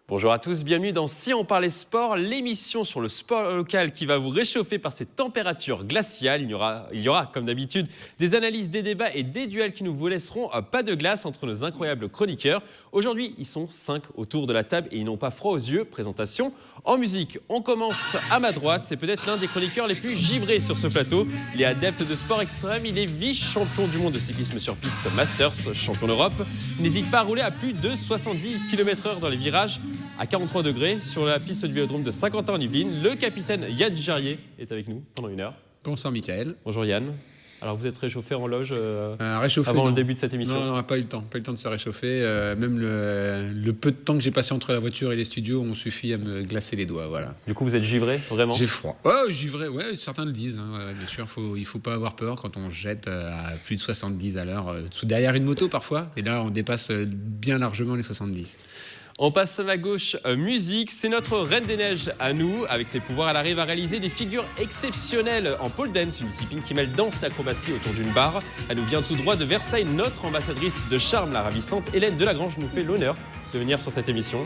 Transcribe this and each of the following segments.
Bonjour à tous, bienvenue dans Si on parlait sport, l'émission sur le sport local qui va vous réchauffer par ces températures glaciales. Il y aura comme d'habitude des analyses, des débats et des duels qui ne vous laisseront pas de glace entre nos incroyables chroniqueurs. Aujourd'hui, ils sont 5 autour de la table et ils n'ont pas froid aux yeux. Présentation en musique. On commence à ma droite, c'est peut-être l'un des chroniqueurs les plus givrés sur ce plateau. Il est adepte de sport extrême, il est vice-champion du monde de cyclisme sur piste Masters, champion d'Europe. Il n'hésite pas à rouler à plus de 70 km/h dans les virages à 43 degrés sur la piste du Vélodrome de Saint-Quentin en Yvelines. Le capitaine Yann Dujarier est avec nous pendant une heure. Bonsoir Mickaël. Bonjour Yann. Alors vous êtes réchauffé en loge réchauffé, avant non. le début de cette émission? Non, on n'a pas eu le temps de se réchauffer. Même le peu de temps que j'ai passé entre la voiture et les studios ont suffi à me glacer les doigts. Voilà. Du coup vous êtes givré, vraiment? J'ai froid. Oh, givré, ouais, certains le disent. Hein, bien sûr, il ne faut pas avoir peur quand on jette à plus de 70 à l'heure derrière une moto parfois. Et là, on dépasse bien largement les 70. On passe à ma gauche, musique. C'est notre Reine des Neiges à nous. Avec ses pouvoirs, elle arrive à réaliser des figures exceptionnelles en pole dance, une discipline qui mêle danse et acrobatie autour d'une barre. Elle nous vient tout droit de Versailles. Notre ambassadrice de charme, la ravissante Hélène Delagrange, nous fait l'honneur de venir sur cette émission.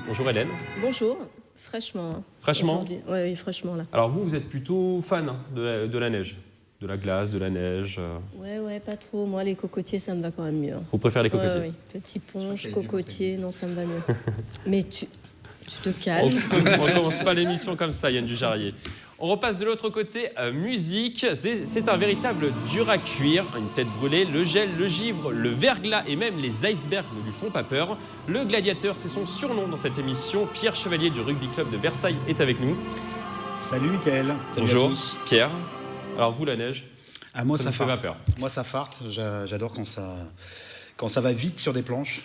Bonjour Hélène. Bonjour, fraîchement. Fraîchement? Oui, fraîchement là. Alors vous êtes plutôt fan de la neige? De la glace, de la neige? Ouais, pas trop. Moi, les cocotiers, ça me va quand même mieux. Vous préférez les cocotiers? Oui. Petit ponche, cocotier, non, ça me va mieux. Mais tu te calmes. On ne commence pas l'émission comme ça, Yann Dujarier. On repasse de l'autre côté, musique. C'est un véritable dur à cuire, une tête brûlée, le gel, le givre, le verglas et même les icebergs ne lui font pas peur. Le gladiateur, c'est son surnom dans cette émission. Pierre Chevalier du Rugby Club de Versailles est avec nous. Salut Mickaël. Bonjour Pierre. Alors vous, la neige, moi, ça ne fait pas peur? Moi, ça farte. J'adore quand ça va vite sur des planches.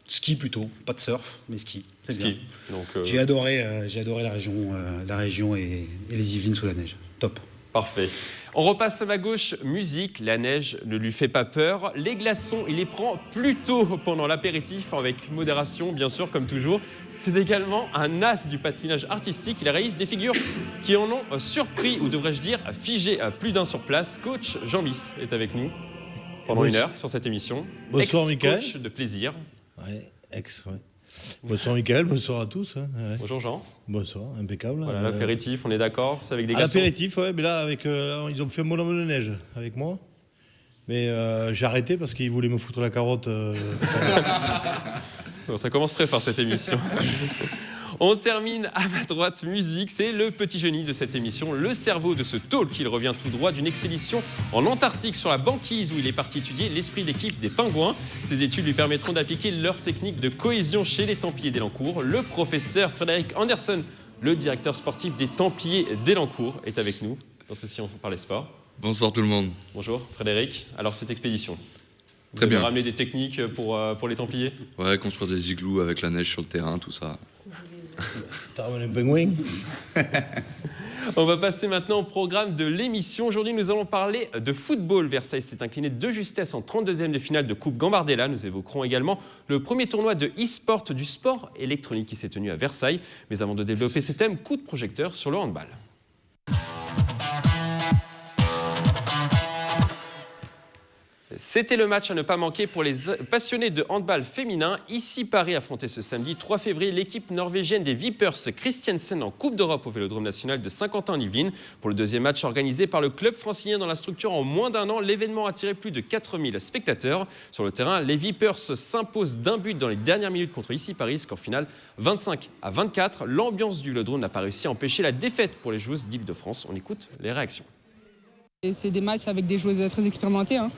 Ski plutôt, pas de surf, mais ski. C'est Ski. Bien. Donc, j'ai adoré la région et les Yvelines sous la neige. Top. Parfait. On repasse à ma gauche, musique. La neige ne lui fait pas peur. Les glaçons, il les prend plutôt pendant l'apéritif, avec modération, bien sûr, comme toujours. C'est également un as du patinage artistique. Il réalise des figures qui en ont surpris, ou devrais-je dire, figé plus d'un sur place. Coach Jean Bis est avec nous pendant une heure sur cette émission. Bonsoir, Mickaël. Coach de plaisir. Ouais. Bonsoir Mickaël, bonsoir à tous. Ouais. Bonjour Jean. Bonsoir, impeccable. Voilà, l'apéritif, on est d'accord, c'est avec des glaçons. L'apéritif, ouais, mais là, ils ont fait mon homme de neige avec moi. Mais j'ai arrêté parce qu'ils voulaient me foutre la carotte. Bon, ça commence très fort cette émission. On termine à ma droite, musique. C'est le petit génie de cette émission, le cerveau de ce talk. Il revient tout droit d'une expédition en Antarctique sur la banquise où il est parti étudier l'esprit d'équipe des pingouins. Ces études lui permettront d'appliquer leur technique de cohésion chez les Templiers d'Elancourt. Le professeur Frédéric Anderson, le directeur sportif des Templiers d'Elancourt, est avec nous dans ceci on parle sport. Bonsoir tout le monde. Bonjour Frédéric. Alors cette expédition, vous Très avez bien. ramené des techniques pour les Templiers? Ouais, construire des igloos avec la neige sur le terrain, tout ça. T'as ramené un pingouin? On va passer maintenant au programme de l'émission. Aujourd'hui, nous allons parler de football. Versailles s'est incliné de justesse en 32e de finale de Coupe Gambardella. Nous évoquerons également le premier tournoi de e-sport du sport électronique qui s'est tenu à Versailles. Mais avant de développer ces thèmes, coup de projecteur sur le handball. C'était le match à ne pas manquer pour les passionnés de handball féminin. Ici, Paris affrontait ce samedi 3 février l'équipe norvégienne des Vipers Christiansen en Coupe d'Europe au Vélodrome national de Saint-Quentin en Yvelines. Pour le deuxième match organisé par le club francilien dans la structure en moins d'un an, l'événement a attiré plus de 4000 spectateurs. Sur le terrain, les Vipers s'imposent d'un but dans les dernières minutes contre Ici Paris, score final 25-24. L'ambiance du Vélodrome n'a pas réussi à empêcher la défaite pour les joueuses d'Île-de-France. On écoute les réactions. Et c'est des matchs avec des joueuses très expérimentées. Hein.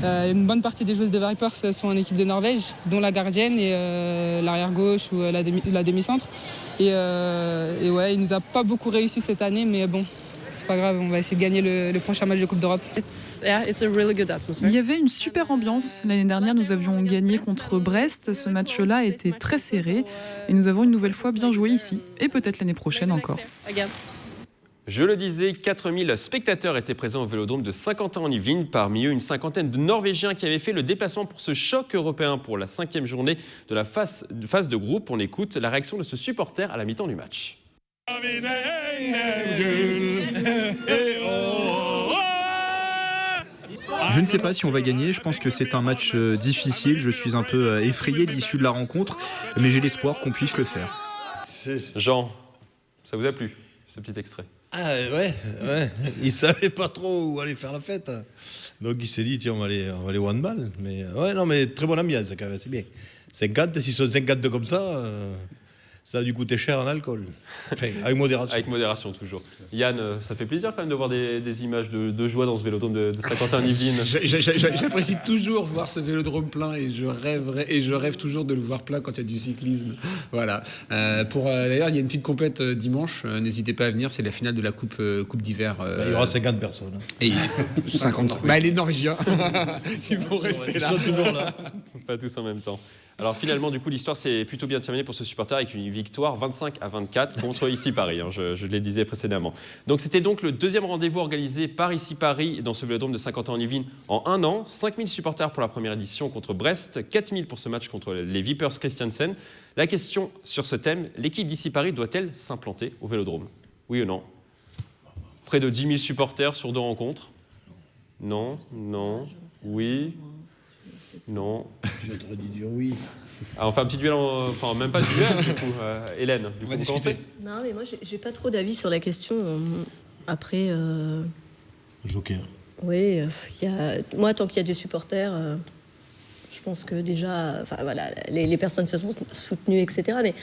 Une bonne partie des joueuses de Vipers sont en équipe de Norvège, dont la gardienne et l'arrière-gauche ou la demi-centre. Et ouais, il nous a pas beaucoup réussi cette année, mais bon, c'est pas grave, on va essayer de gagner le prochain match de Coupe d'Europe. Il y avait une super ambiance. L'année dernière, nous avions gagné contre Brest. Ce match-là était très serré et nous avons une nouvelle fois bien joué ici et peut-être l'année prochaine encore. Je le disais, 4000 spectateurs étaient présents au Vélodrome de Saint-Quentin en Yvelines. Parmi eux, une cinquantaine de Norvégiens qui avaient fait le déplacement pour ce choc européen pour la 5e journée de la phase de groupe. On écoute la réaction de ce supporter à la mi-temps du match. Je ne sais pas si on va gagner, je pense que c'est un match difficile, je suis un peu effrayé de l'issue de la rencontre, mais j'ai l'espoir qu'on puisse le faire. Jean, ça vous a plu, ce petit extrait? Ah ouais, il savait pas trop où aller faire la fête. Donc il s'est dit, tiens, on va aller au handball. Mais ouais, non, mais très bonne ambiance quand même, c'est bien. 50, s'ils sont 50 comme ça a dû coûter cher en alcool. Enfin, avec modération. Avec modération, toujours. Yann, ça fait plaisir quand même de voir des images de joie dans ce vélodrome de Saint-Quentin-en-Yvelines. J'apprécie toujours voir ce vélodrome plein et je rêve toujours de le voir plein quand il y a du cyclisme. Voilà. D'ailleurs, il y a une petite compète dimanche. N'hésitez pas à venir. C'est la finale de la coupe d'hiver. Il y aura 50 personnes. Et 50. Les Norvégiens. Ils vont rester là. Ils sont toujours là. Pas tous en même temps. Alors finalement, du coup, l'histoire s'est plutôt bien terminée pour ce supporter avec une victoire 25-24 contre Ici Paris, hein, je le disais précédemment. Donc c'était donc le deuxième rendez-vous organisé par Ici Paris dans ce vélodrome de Saint-Quentin-en-Yvelines en un an. 5000 supporters pour la première édition contre Brest, 4000 pour ce match contre les Vipers Christiansen. La question sur ce thème, l'équipe d'Ici Paris doit-elle s'implanter au vélodrome? Oui ou non? Près de 10 000 supporters sur 2 rencontres? Non, oui. Non. J'aurais dit dire oui. Ah, on fait un petit duel, enfin même pas de duel du coup. Hélène, du coup, vous pensez? Non, mais moi, j'ai pas trop d'avis sur la question. Après. Joker. Oui, moi, tant qu'il y a des supporters, je pense que déjà, enfin voilà, les personnes se sont soutenues, etc. Mais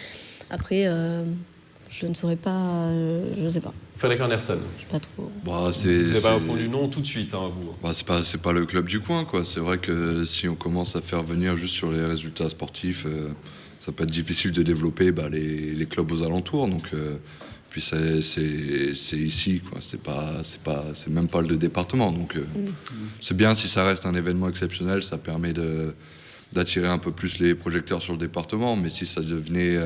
après, je ne saurais pas, je ne sais pas. Frédéric Anderson. Je sais pas trop. Bah, Vous n'avez pas répondu non tout de suite, hein, vous. Bah, c'est pas le club du coin, quoi. C'est vrai que si on commence à faire venir juste sur les résultats sportifs, ça peut être difficile de développer les clubs aux alentours. Donc, puis c'est ici, quoi. C'est même pas le département. Donc, c'est bien si ça reste un événement exceptionnel, ça permet d'attirer un peu plus les projecteurs sur le département, mais si ça devenait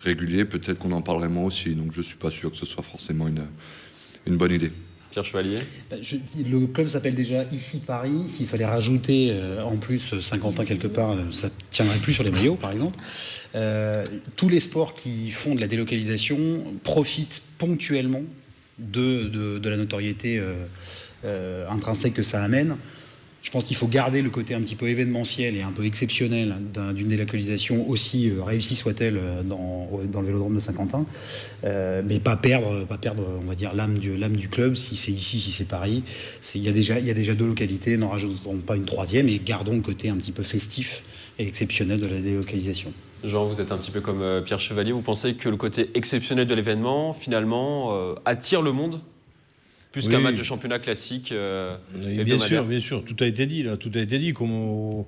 régulier, peut-être qu'on en parlerait moins aussi. Donc je suis pas sûr que ce soit forcément une bonne idée. Pierre Chevalier. Le club s'appelle déjà Ici Paris. S'il fallait rajouter en plus Saint-Quentin quelque part, ça tiendrait plus sur les maillots, par exemple. Tous les sports qui font de la délocalisation profitent ponctuellement de la notoriété intrinsèque que ça amène. Je pense qu'il faut garder le côté un petit peu événementiel et un peu exceptionnel d'une délocalisation, aussi réussie soit-elle dans le vélodrome de Saint-Quentin, mais pas perdre, on va dire, l'âme du club. Si c'est ici, si c'est Paris, il y a déjà 2 localités, n'en rajoutons pas une 3e et gardons le côté un petit peu festif et exceptionnel de la délocalisation. Jean, vous êtes un petit peu comme Pierre Chevalier. Vous pensez que le côté exceptionnel de l'événement, finalement, attire le monde plus qu'un match de championnat classique Bien sûr, tout a été dit là, comme au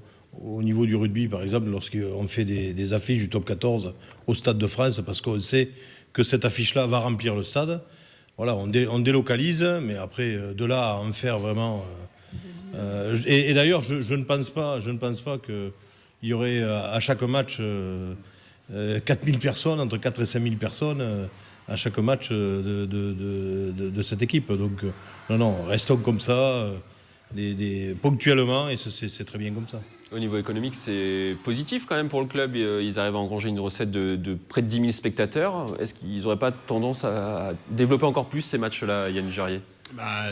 niveau du rugby par exemple, lorsqu'on fait des affiches du top 14 au Stade de France, parce qu'on sait que cette affiche-là va remplir le stade. Voilà, on délocalise, mais après de là à en faire vraiment. Et d'ailleurs, je ne pense pas qu'il y aurait à chaque match 4000 personnes, entre 4 et 5000 personnes. À chaque match de cette équipe. Donc, non, restons comme ça, ponctuellement, et c'est très bien comme ça. Au niveau économique, c'est positif quand même pour le club. Ils arrivent à engranger une recette de près de 10 000 spectateurs. Est-ce qu'ils n'auraient pas tendance à développer encore plus ces matchs-là, Yann Jarier?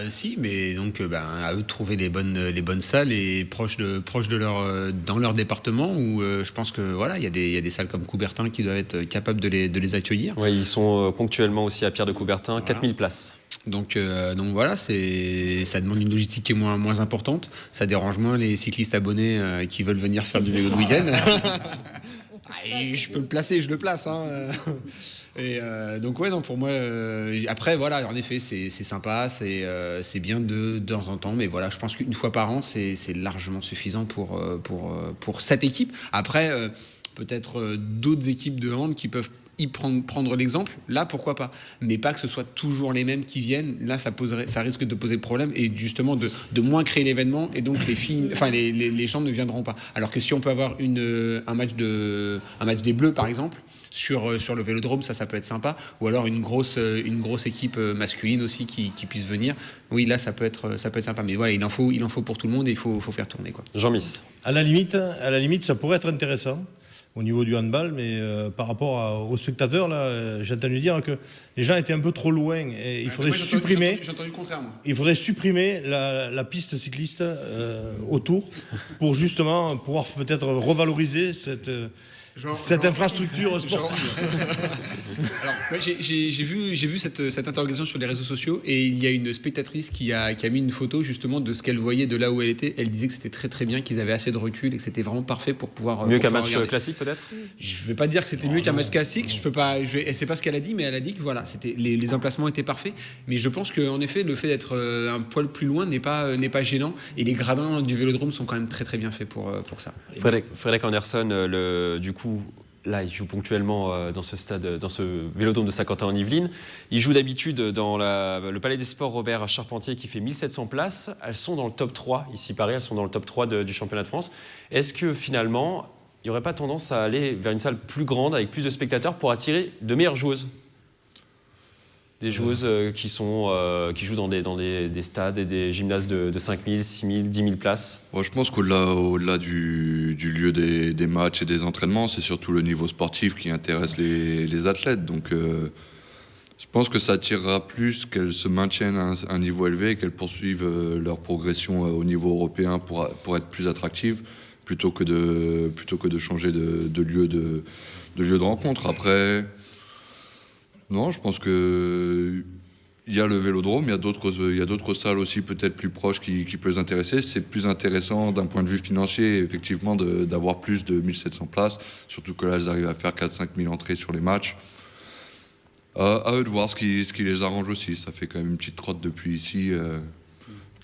Si, mais donc à eux de trouver les bonnes salles et proches de dans leur département où je pense que voilà, il y a des salles comme Coubertin qui doivent être capables de les accueillir. Oui, ils sont ponctuellement aussi à Pierre de Coubertin, voilà. 4000 places. Donc voilà, ça demande une logistique qui est moins importante. Ça dérange moins les cyclistes abonnés qui veulent venir faire du vélo le week-end. Je peux le placer, je le place. Hein. Et donc ouais, non, pour moi, après voilà, en effet, c'est sympa, c'est bien de temps en temps, mais voilà, je pense qu'une fois par an, c'est largement suffisant pour cette équipe. Après, peut-être d'autres équipes de hand qui peuvent y prendre l'exemple, là pourquoi pas, mais pas que ce soit toujours les mêmes qui viennent. Là ça risque de poser problème et justement de moins créer l'événement, et donc les gens ne viendront pas. Alors que si on peut avoir un match des Bleus par exemple sur le vélodrome, ça peut être sympa, ou alors une grosse équipe masculine aussi qui puisse venir. Oui, là ça peut être sympa, mais voilà, il en faut pour tout le monde et il faut faire tourner, quoi. Jean Miss. À la limite ça pourrait être intéressant. au niveau du handball, mais par rapport aux spectateurs, là, j'ai entendu dire que les gens étaient un peu trop loin. Et il faudrait supprimer. J'ai entendu le contraire, moi. Il faudrait supprimer la piste cycliste autour pour justement pouvoir peut-être revaloriser cette infrastructure sportive. Alors, ouais, j'ai vu cette interrogation sur les réseaux sociaux et il y a une spectatrice qui a mis une photo justement de ce qu'elle voyait de là où elle était. Elle disait que c'était très très bien, qu'ils avaient assez de recul et que c'était vraiment parfait pour pouvoir mieux qu'un match regarder. classique peut-être. Je vais pas dire que c'était mieux qu'un match classique. Je peux pas. C'est pas ce qu'elle a dit, mais elle a dit que voilà, c'était les emplacements étaient parfaits. Mais je pense qu'en effet, le fait d'être un poil plus loin n'est pas gênant et les gradins du Vélodrome sont quand même très très bien faits pour ça. Frédéric Anderson, du coup. Là, il joue ponctuellement dans ce Vélodrome de Saint-Quentin en Yvelines. Il joue d'habitude dans le Palais des Sports Robert Charpentier qui fait 1700 places. Elles sont dans le top 3, ici Paris, elles sont dans le top 3 du championnat de France. Est-ce que finalement, il n'y aurait pas tendance à aller vers une salle plus grande avec plus de spectateurs pour attirer de meilleures joueuses ? Des joueuses qui jouent dans des stades et des gymnases de 5000, 6000, 10 000 places. Ouais, je pense qu'au-delà du lieu des matchs et des entraînements, c'est surtout le niveau sportif qui intéresse les athlètes. Donc je pense que ça attirera plus qu'elles se maintiennent à un niveau élevé et qu'elles poursuivent leur progression au niveau européen pour être plus attractives plutôt que de changer de lieu de rencontre. Après... Non, je pense que il y a le Vélodrome, il y a d'autres salles aussi peut-être plus proches qui peuvent les intéresser. C'est plus intéressant d'un point de vue financier, effectivement, d'avoir plus de 1700 places, surtout que là, elles arrivent à faire 4-5 000 entrées sur les matchs. À eux de voir ce qui les arrange aussi. Ça fait quand même une petite trotte depuis ici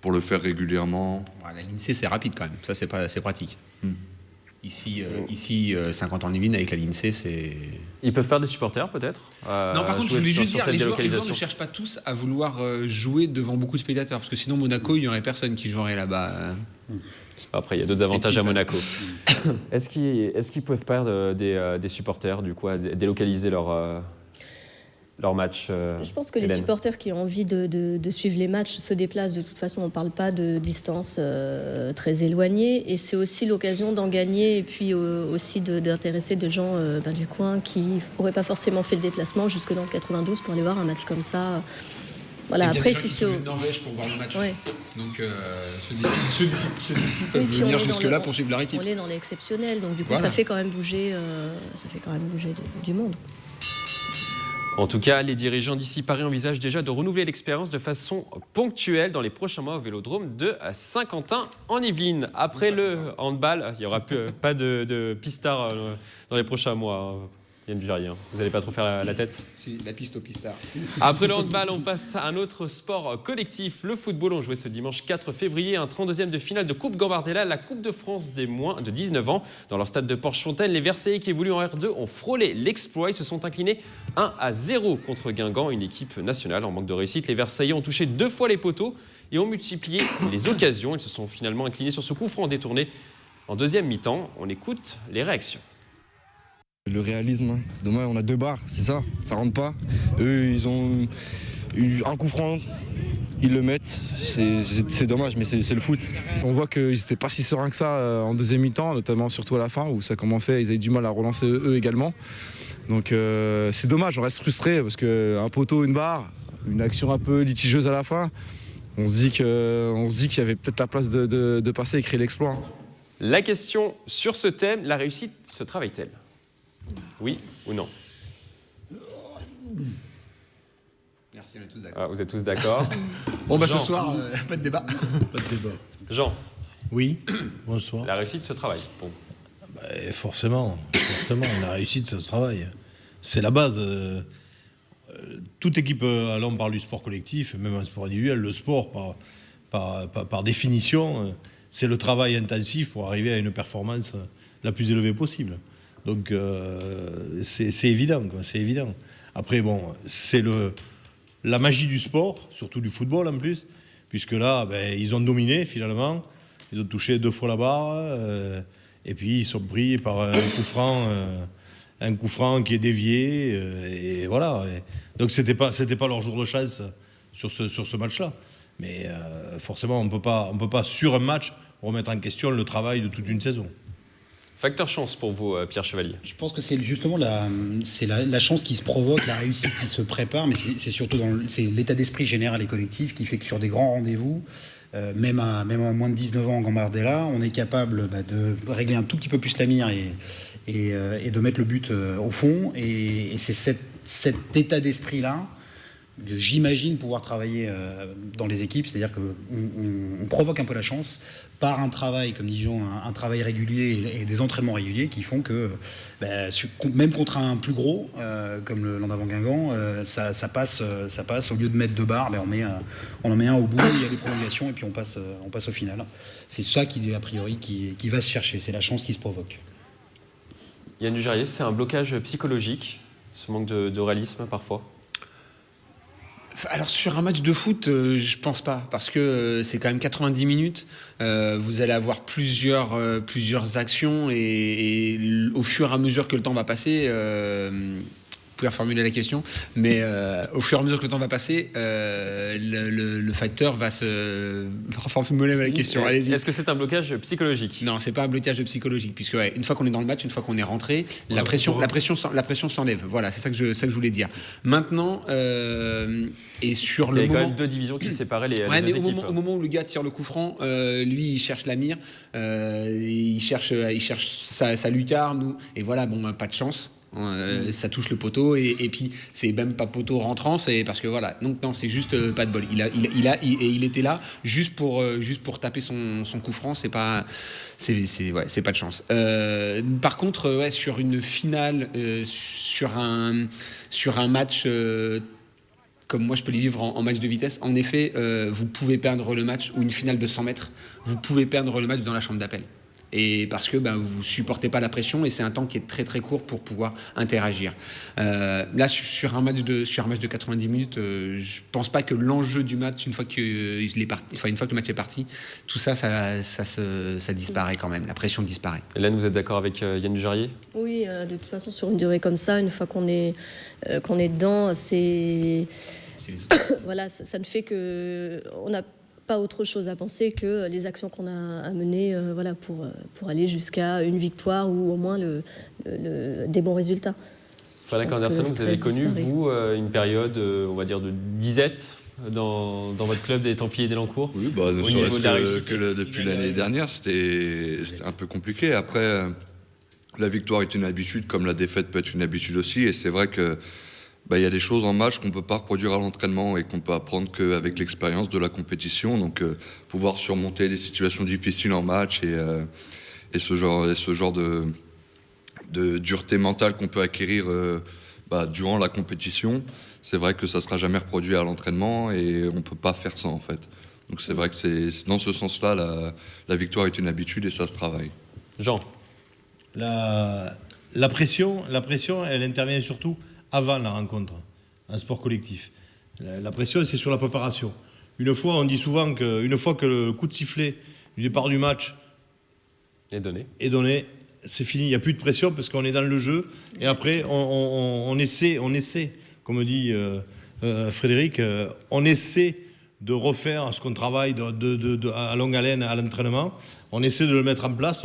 pour le faire régulièrement. La l'INSEE, c'est rapide quand même. Ça, c'est pratique. Ici 50 ans en Yvelines avec la l'INSEE, c'est... Ils peuvent perdre des supporters peut-être Non, par contre, je voulais juste dire, les joueurs ne cherchent pas tous à vouloir jouer devant beaucoup de spectateurs, parce que sinon, Monaco, il n'y aurait personne qui jouerait là-bas. Après, il y a d'autres avantages à Monaco. Est-ce qu'ils peuvent perdre des supporters, du coup, à délocaliser leur match Je pense que les supporters qui ont envie de suivre les matchs se déplacent. De toute façon, on ne parle pas de distance très éloignée. Et c'est aussi l'occasion d'en gagner et puis aussi d'intéresser des gens du coin qui n'auraient pas forcément fait le déplacement jusque dans le 92 pour aller voir un match comme ça. Voilà, après, si c'est au Norvège pour voir le match. Ouais. Donc ceux d'ici peuvent venir jusque-là pour suivre leur équipe. On est dans l'exceptionnel, donc du coup, ça fait quand même bouger du monde. En tout cas, les dirigeants d'ici Paris envisagent déjà de renouveler l'expérience de façon ponctuelle dans les prochains mois au Vélodrome de Saint-Quentin en Yvelines. Après le handball, il n'y aura pas de pistard dans les prochains mois. Yann Dujardin, vous n'allez pas trop faire la tête ? Si, la piste au pistard. Après le handball, on passe à un autre sport collectif, le football. On jouait ce dimanche 4 février un 32e de finale de Coupe Gambardella, la Coupe de France des moins de 19 ans. Dans leur stade de Porche-Fontaine, les Versaillais qui évoluent en R2 ont frôlé l'exploit. Ils se sont inclinés 1-0 contre Guingamp, une équipe nationale en manque de réussite. Les Versaillais ont touché 2 fois les poteaux et ont multiplié les occasions. Ils se sont finalement inclinés sur ce coup franc détourné en deuxième mi-temps. On écoute les réactions. Le réalisme, demain on a 2 barres, c'est ça rentre pas. Eux ils ont eu un coup franc, ils le mettent, c'est dommage mais c'est le foot. On voit qu'ils n'étaient pas si sereins que ça en deuxième mi-temps, notamment surtout à la fin où ça commençait, ils avaient du mal à relancer eux également. Donc c'est dommage, on reste frustré parce qu'un poteau, une barre, une action un peu litigieuse à la fin, on se dit qu'il y avait peut-être la place de passer et créer l'exploit. La question sur ce thème, la réussite se travaille-t-elle ? Oui ou non ? Merci, on est tous d'accord. Vous êtes tous d'accord ? Bon, Jean. ce soir, pas de débat. Pas de débat. Jean ? Oui, bonsoir. La réussite se travaille. Bon. Forcément, la réussite, ça se travaille. C'est la base. Toute équipe, là on parle du sport collectif, même un sport individuel, le sport, par définition, c'est le travail intensif pour arriver à une performance la plus élevée possible. Donc c'est évident, quoi, c'est évident. Après, bon, c'est la magie du sport, surtout du football en plus, puisque là, ils ont dominé finalement, ils ont touché 2 fois la barre, et puis ils sont pris par un coup franc qui est dévié, et voilà. Donc c'était pas leur jour de chance sur ce match-là. Mais forcément, on peut pas sur un match remettre en question le travail de toute une saison. Facteur chance pour vous, Pierre Chevalier. Je pense que c'est justement la chance qui se provoque, la réussite qui se prépare, mais c'est surtout c'est l'état d'esprit général et collectif qui fait que sur des grands rendez-vous, même à moins de 19 ans en Gambardella, on est capable de régler un tout petit peu plus la mire et de mettre le but au fond. Et c'est cet état d'esprit-là que j'imagine pouvoir travailler dans les équipes, c'est-à-dire qu'on provoque un peu la chance par un travail, comme dit Jean, un travail régulier et des entraînements réguliers qui font que, même contre un plus gros, comme le Landavant Guingamp, ça passe. Au lieu de mettre 2 barres, on en met un au bout, il y a des prolongations et puis on passe au final. C'est ça qui, a priori, qui va se chercher, c'est la chance qui se provoque. Yann Dujarrier, c'est un blocage psychologique, ce manque de réalisme parfois? Alors sur un match de foot, je pense pas, parce que c'est quand même 90 minutes. Vous allez avoir plusieurs actions et au fur et à mesure que le temps va passer, vous pouvez reformuler la question, mais au fur et à mesure que le temps va passer, le facteur va se reformuler la question. Allez-y. Est-ce que c'est un blocage psychologique? Non, c'est pas un blocage psychologique, puisque une fois qu'on est dans le match, une fois qu'on est rentré, la pression s'enlève. Voilà, c'est ça que je voulais dire. Maintenant, et sur le moment, il y a quand même 2 divisions qui séparaient les deux équipes. Au moment où le gars tire le coup franc, lui il cherche la mire, il cherche sa lucarne, et voilà, pas de chance. Ça touche le poteau et puis c'est même pas poteau rentrant, c'est parce que voilà, donc non, c'est juste pas de bol. Il était là juste pour taper son coup franc, c'est pas de chance. Par contre, sur une finale, sur un match comme moi je peux les vivre en match de vitesse, en effet, vous pouvez perdre le match, ou une finale de 100 mètres, vous pouvez perdre le match dans la chambre d'appel. Et parce que vous supportez pas la pression et c'est un temps qui est très très court pour pouvoir interagir. Là sur un match de 90 minutes, je pense pas que l'enjeu du match, une fois que le match est parti, tout ça disparaît quand même, la pression disparaît. Hélène, vous êtes d'accord avec Yann Dujarrier? Oui, de toute façon sur une durée comme ça, une fois qu'on est dedans, voilà, ça ne fait que on n'a pas autre chose à penser que les actions qu'on a à mener pour aller jusqu'à une victoire ou au moins des bons résultats. Frédéric Anderson, vous avez connu, vous, une période, on va dire, de disette dans votre club des Templiers d'Elancourt? Oui, ne serait-ce que depuis l'année dernière, c'était un peu compliqué. Après, la victoire est une habitude, comme la défaite peut être une habitude aussi, et c'est vrai que il y a des choses en match qu'on ne peut pas reproduire à l'entraînement et qu'on peut apprendre qu'avec l'expérience de la compétition. Donc, pouvoir surmonter des situations difficiles en match et ce genre de dureté mentale qu'on peut acquérir durant la compétition, c'est vrai que ça ne sera jamais reproduit à l'entraînement et on ne peut pas faire ça en fait. Donc, c'est vrai que c'est dans ce sens-là, la victoire est une habitude et ça se travaille. Jean, la pression, elle intervient surtout avant la rencontre, un sport collectif. La pression, c'est sur la préparation. On dit souvent qu'une fois que le coup de sifflet du départ du match est donné, c'est fini, il n'y a plus de pression parce qu'on est dans le jeu. Et après, on essaie, comme dit Frédéric, on essaie de refaire ce qu'on travaille à longue haleine à l'entraînement. On essaie de mettre en place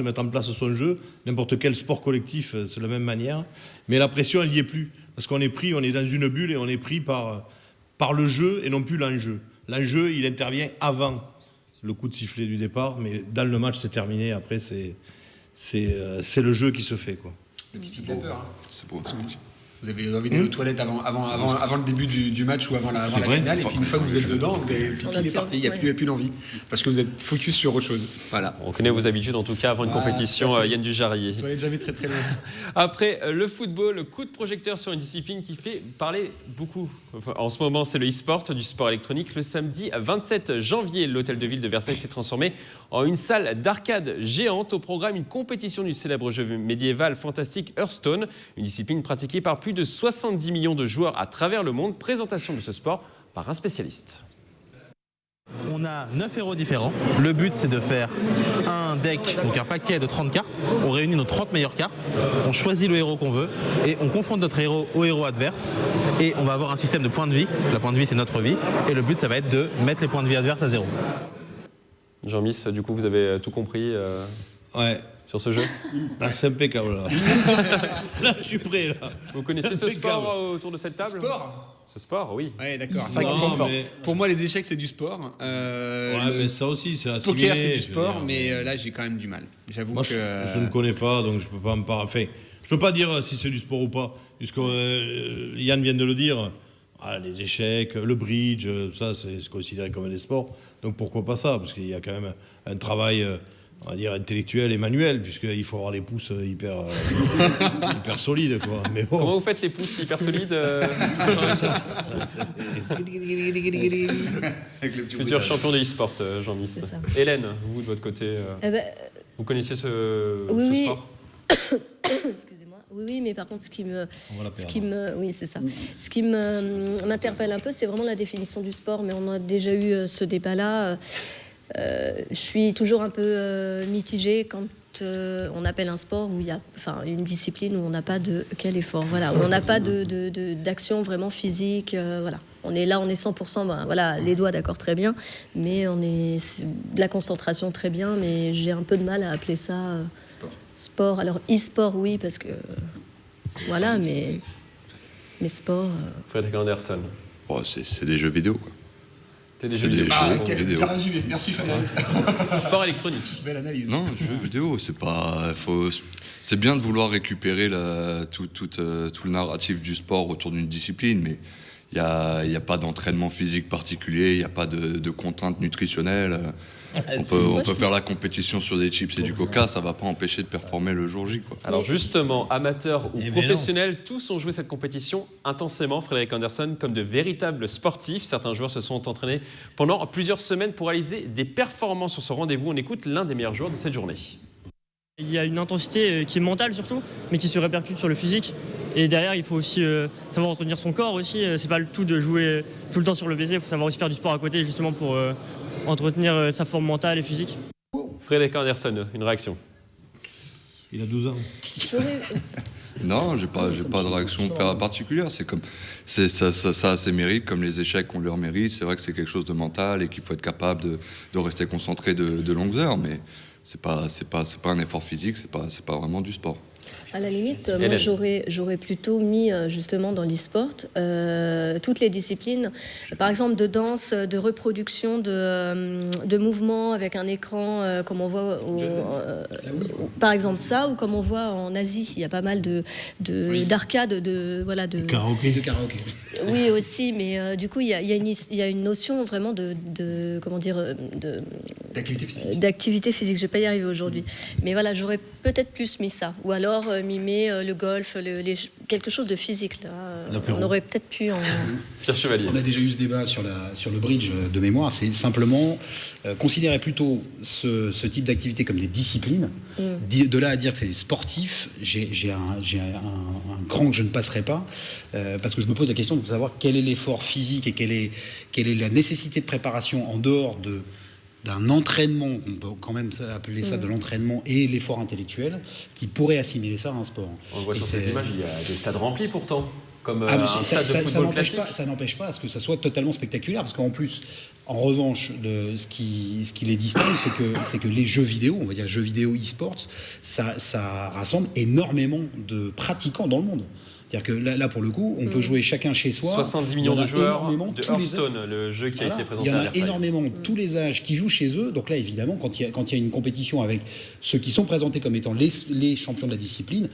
son jeu. N'importe quel sport collectif, c'est de la même manière. Mais la pression, elle n'y est plus. Parce qu'on on est dans une bulle et on est pris par le jeu et non plus l'enjeu. L'enjeu, il intervient avant le coup de sifflet du départ, mais dans le match, c'est terminé. Après, c'est le jeu qui se fait, quoi. Le pipi de la peur. Hein. C'est beau, c'est petit. Vous avez envie d'aller aux toilettes avant le début du match ou avant la finale, et puis une fois que vous êtes dedans, le pipi est parti, il n'y a plus d'envie, parce que vous êtes focus sur autre chose. Voilà. On connaît vos habitudes en tout cas avant une compétition, Yann Dujarrier. Vous n'allez jamais très très loin. Après le football, le coup de projecteur sur une discipline qui fait parler beaucoup. En ce moment, c'est le e-sport, du sport électronique. Le samedi 27 janvier, l'hôtel de ville de Versailles s'est transformé en une salle d'arcade géante. Au programme, une compétition du célèbre jeu médiéval fantastique Hearthstone, une discipline pratiquée par plus de 70 millions de joueurs à travers le monde. Présentation de ce sport par un spécialiste. On a 9 héros différents. Le but, c'est de faire un deck, donc un paquet de 30 cartes. On réunit nos 30 meilleures cartes, on choisit le héros qu'on veut et on confronte notre héros au héros adverse. Et on va avoir un système de points de vie. La point de vie, c'est notre vie. Et le but, ça va être de mettre les points de vie adverses à 0. Jean-Miss, du coup, vous avez tout compris Ouais. sur ce jeu? C'est impeccable là. Là, je suis prêt là. Vous connaissez ce sport autour de cette table? Ce sport, oui. Ouais, d'accord. E-sport. Pour moi, les échecs, c'est du sport. Mais ça aussi, c'est assimilé. Poker, c'est du sport, mais là, j'ai quand même du mal. J'avoue que... Je ne connais pas, donc je peux pas me parler. Enfin, je peux pas dire si c'est du sport ou pas, puisque Yann vient de le dire. Les échecs, le bridge, ça, c'est considéré comme des sports. Donc pourquoi pas ça? Parce qu'il y a quand même un travail, on va dire, intellectuel et manuel, puisqu'il faut avoir les pouces hyper solides, quoi. Mais bon. Comment vous faites les pouces hyper solides Futur champion de e-sport, Jean-Miss. Hélène, vous de votre côté, vous connaissiez ce sport? Excusez-moi. Oui, mais par contre, ce qui m'interpelle un peu, c'est vraiment la définition du sport. Mais on a déjà eu ce débat-là. Je suis toujours un peu mitigée quand on appelle un sport où il y a, une discipline où on n'a pas de quel effort, voilà, où on n'a pas d'action vraiment physique, voilà. On est 100%, les doigts, d'accord, très bien, mais c'est de la concentration, très bien, mais j'ai un peu de mal à appeler ça sport. Alors e-sport, oui, parce que voilà, mais sport. Frédéric Anderson. C'est des jeux vidéo, quoi. C'est des jeux vidéo. Quel résumé, merci Frédéric. Sport électronique. Belle analyse. Non, jeux vidéo, c'est bien de vouloir récupérer tout le narratif du sport autour d'une discipline, mais il n'y a pas d'entraînement physique particulier, il n'y a pas de contraintes nutritionnelles. On peut faire la compétition sur des chips et du coca, ça ne va pas empêcher de performer le jour J, quoi. Alors justement, amateurs ou professionnels, tous ont joué cette compétition intensément, Frédéric Anderson, comme de véritables sportifs. Certains joueurs se sont entraînés pendant plusieurs semaines pour réaliser des performances sur ce rendez-vous. On écoute l'un des meilleurs joueurs de cette journée. Il y a une intensité qui est mentale surtout, mais qui se répercute sur le physique. Et derrière, il faut aussi savoir entretenir son corps aussi. C'est pas le tout de jouer tout le temps sur le baiser, il faut savoir aussi faire du sport à côté justement pour entretenir sa forme mentale et physique. Frédéric Anderson, une réaction? Il a 12 ans. Non, j'ai pas de réaction particulière. Ça a ses mérites, comme les échecs ont leur mérite. C'est vrai que c'est quelque chose de mental et qu'il faut être capable de rester concentré de longues heures, mais c'est pas un effort physique, c'est pas vraiment du sport. À la limite, moi j'aurais plutôt mis justement dans l'e-sport toutes les disciplines, par exemple de danse, de reproduction, de mouvements avec un écran, comme on voit par exemple ça, ou comme on voit en Asie, il y a pas mal d'arcades, de karaoké. Oui aussi, mais du coup il y a une notion vraiment d'activité physique. Je vais pas y arriver aujourd'hui, mais voilà, j'aurais peut-être plus mis ça, ou alors mimer le golf, quelque chose de physique là. On aurait peut-être pu en... Pierre Chevalier. On a déjà eu ce débat sur le bridge de mémoire. C'est simplement considérer plutôt ce type d'activité comme des disciplines. De là à dire que c'est des sportifs, j'ai un cran que je ne passerai pas, parce que je me pose la question de savoir quel est l'effort physique et quelle est la nécessité de préparation en dehors d'un entraînement, on peut quand même appeler ça de l'entraînement, et l'effort intellectuel, qui pourrait assimiler ça à un sport. On voit sur ces images, il y a des stades remplis pourtant, comme un stade de football classique. Ça n'empêche pas à ce que ça soit totalement spectaculaire, parce qu'en plus, en revanche, ce qui les distingue, c'est que les jeux vidéo, on va dire jeux vidéo e-sports, ça rassemble énormément de pratiquants dans le monde. C'est-à-dire que là, pour le coup, on peut jouer chacun chez soi. 70 millions de joueurs de Hearthstone, le jeu qui a été présenté à Versailles. Il y en a énormément, tous les âges, qui jouent chez eux. Donc là, évidemment, quand il y a une compétition avec ceux qui sont présentés comme étant les champions de la discipline,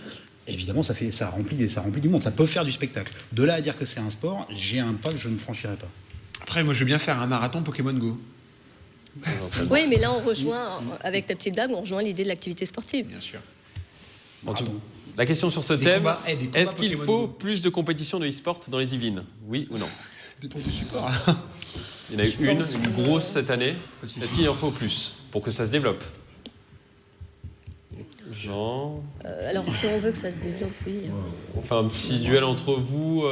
évidemment, ça remplit du monde. Ça peut faire du spectacle. De là à dire que c'est un sport, j'ai un pas que je ne franchirai pas. Après, moi, je veux bien faire un marathon Pokémon Go. Oui, mais là, on rejoint, avec ta petite blague, on rejoint l'idée de l'activité sportive. Bien sûr. La question sur ce thème, est-ce qu'il Pokémon faut Go. plus de compétitions de e-sport dans les Yvelines? Oui ou non? Dépend du support. Il y en a eu une grosse cette année. Est-ce qu'il en faut plus pour que ça se développe? Jean? Alors, si on veut que ça se développe, oui. On fait un petit duel entre vous,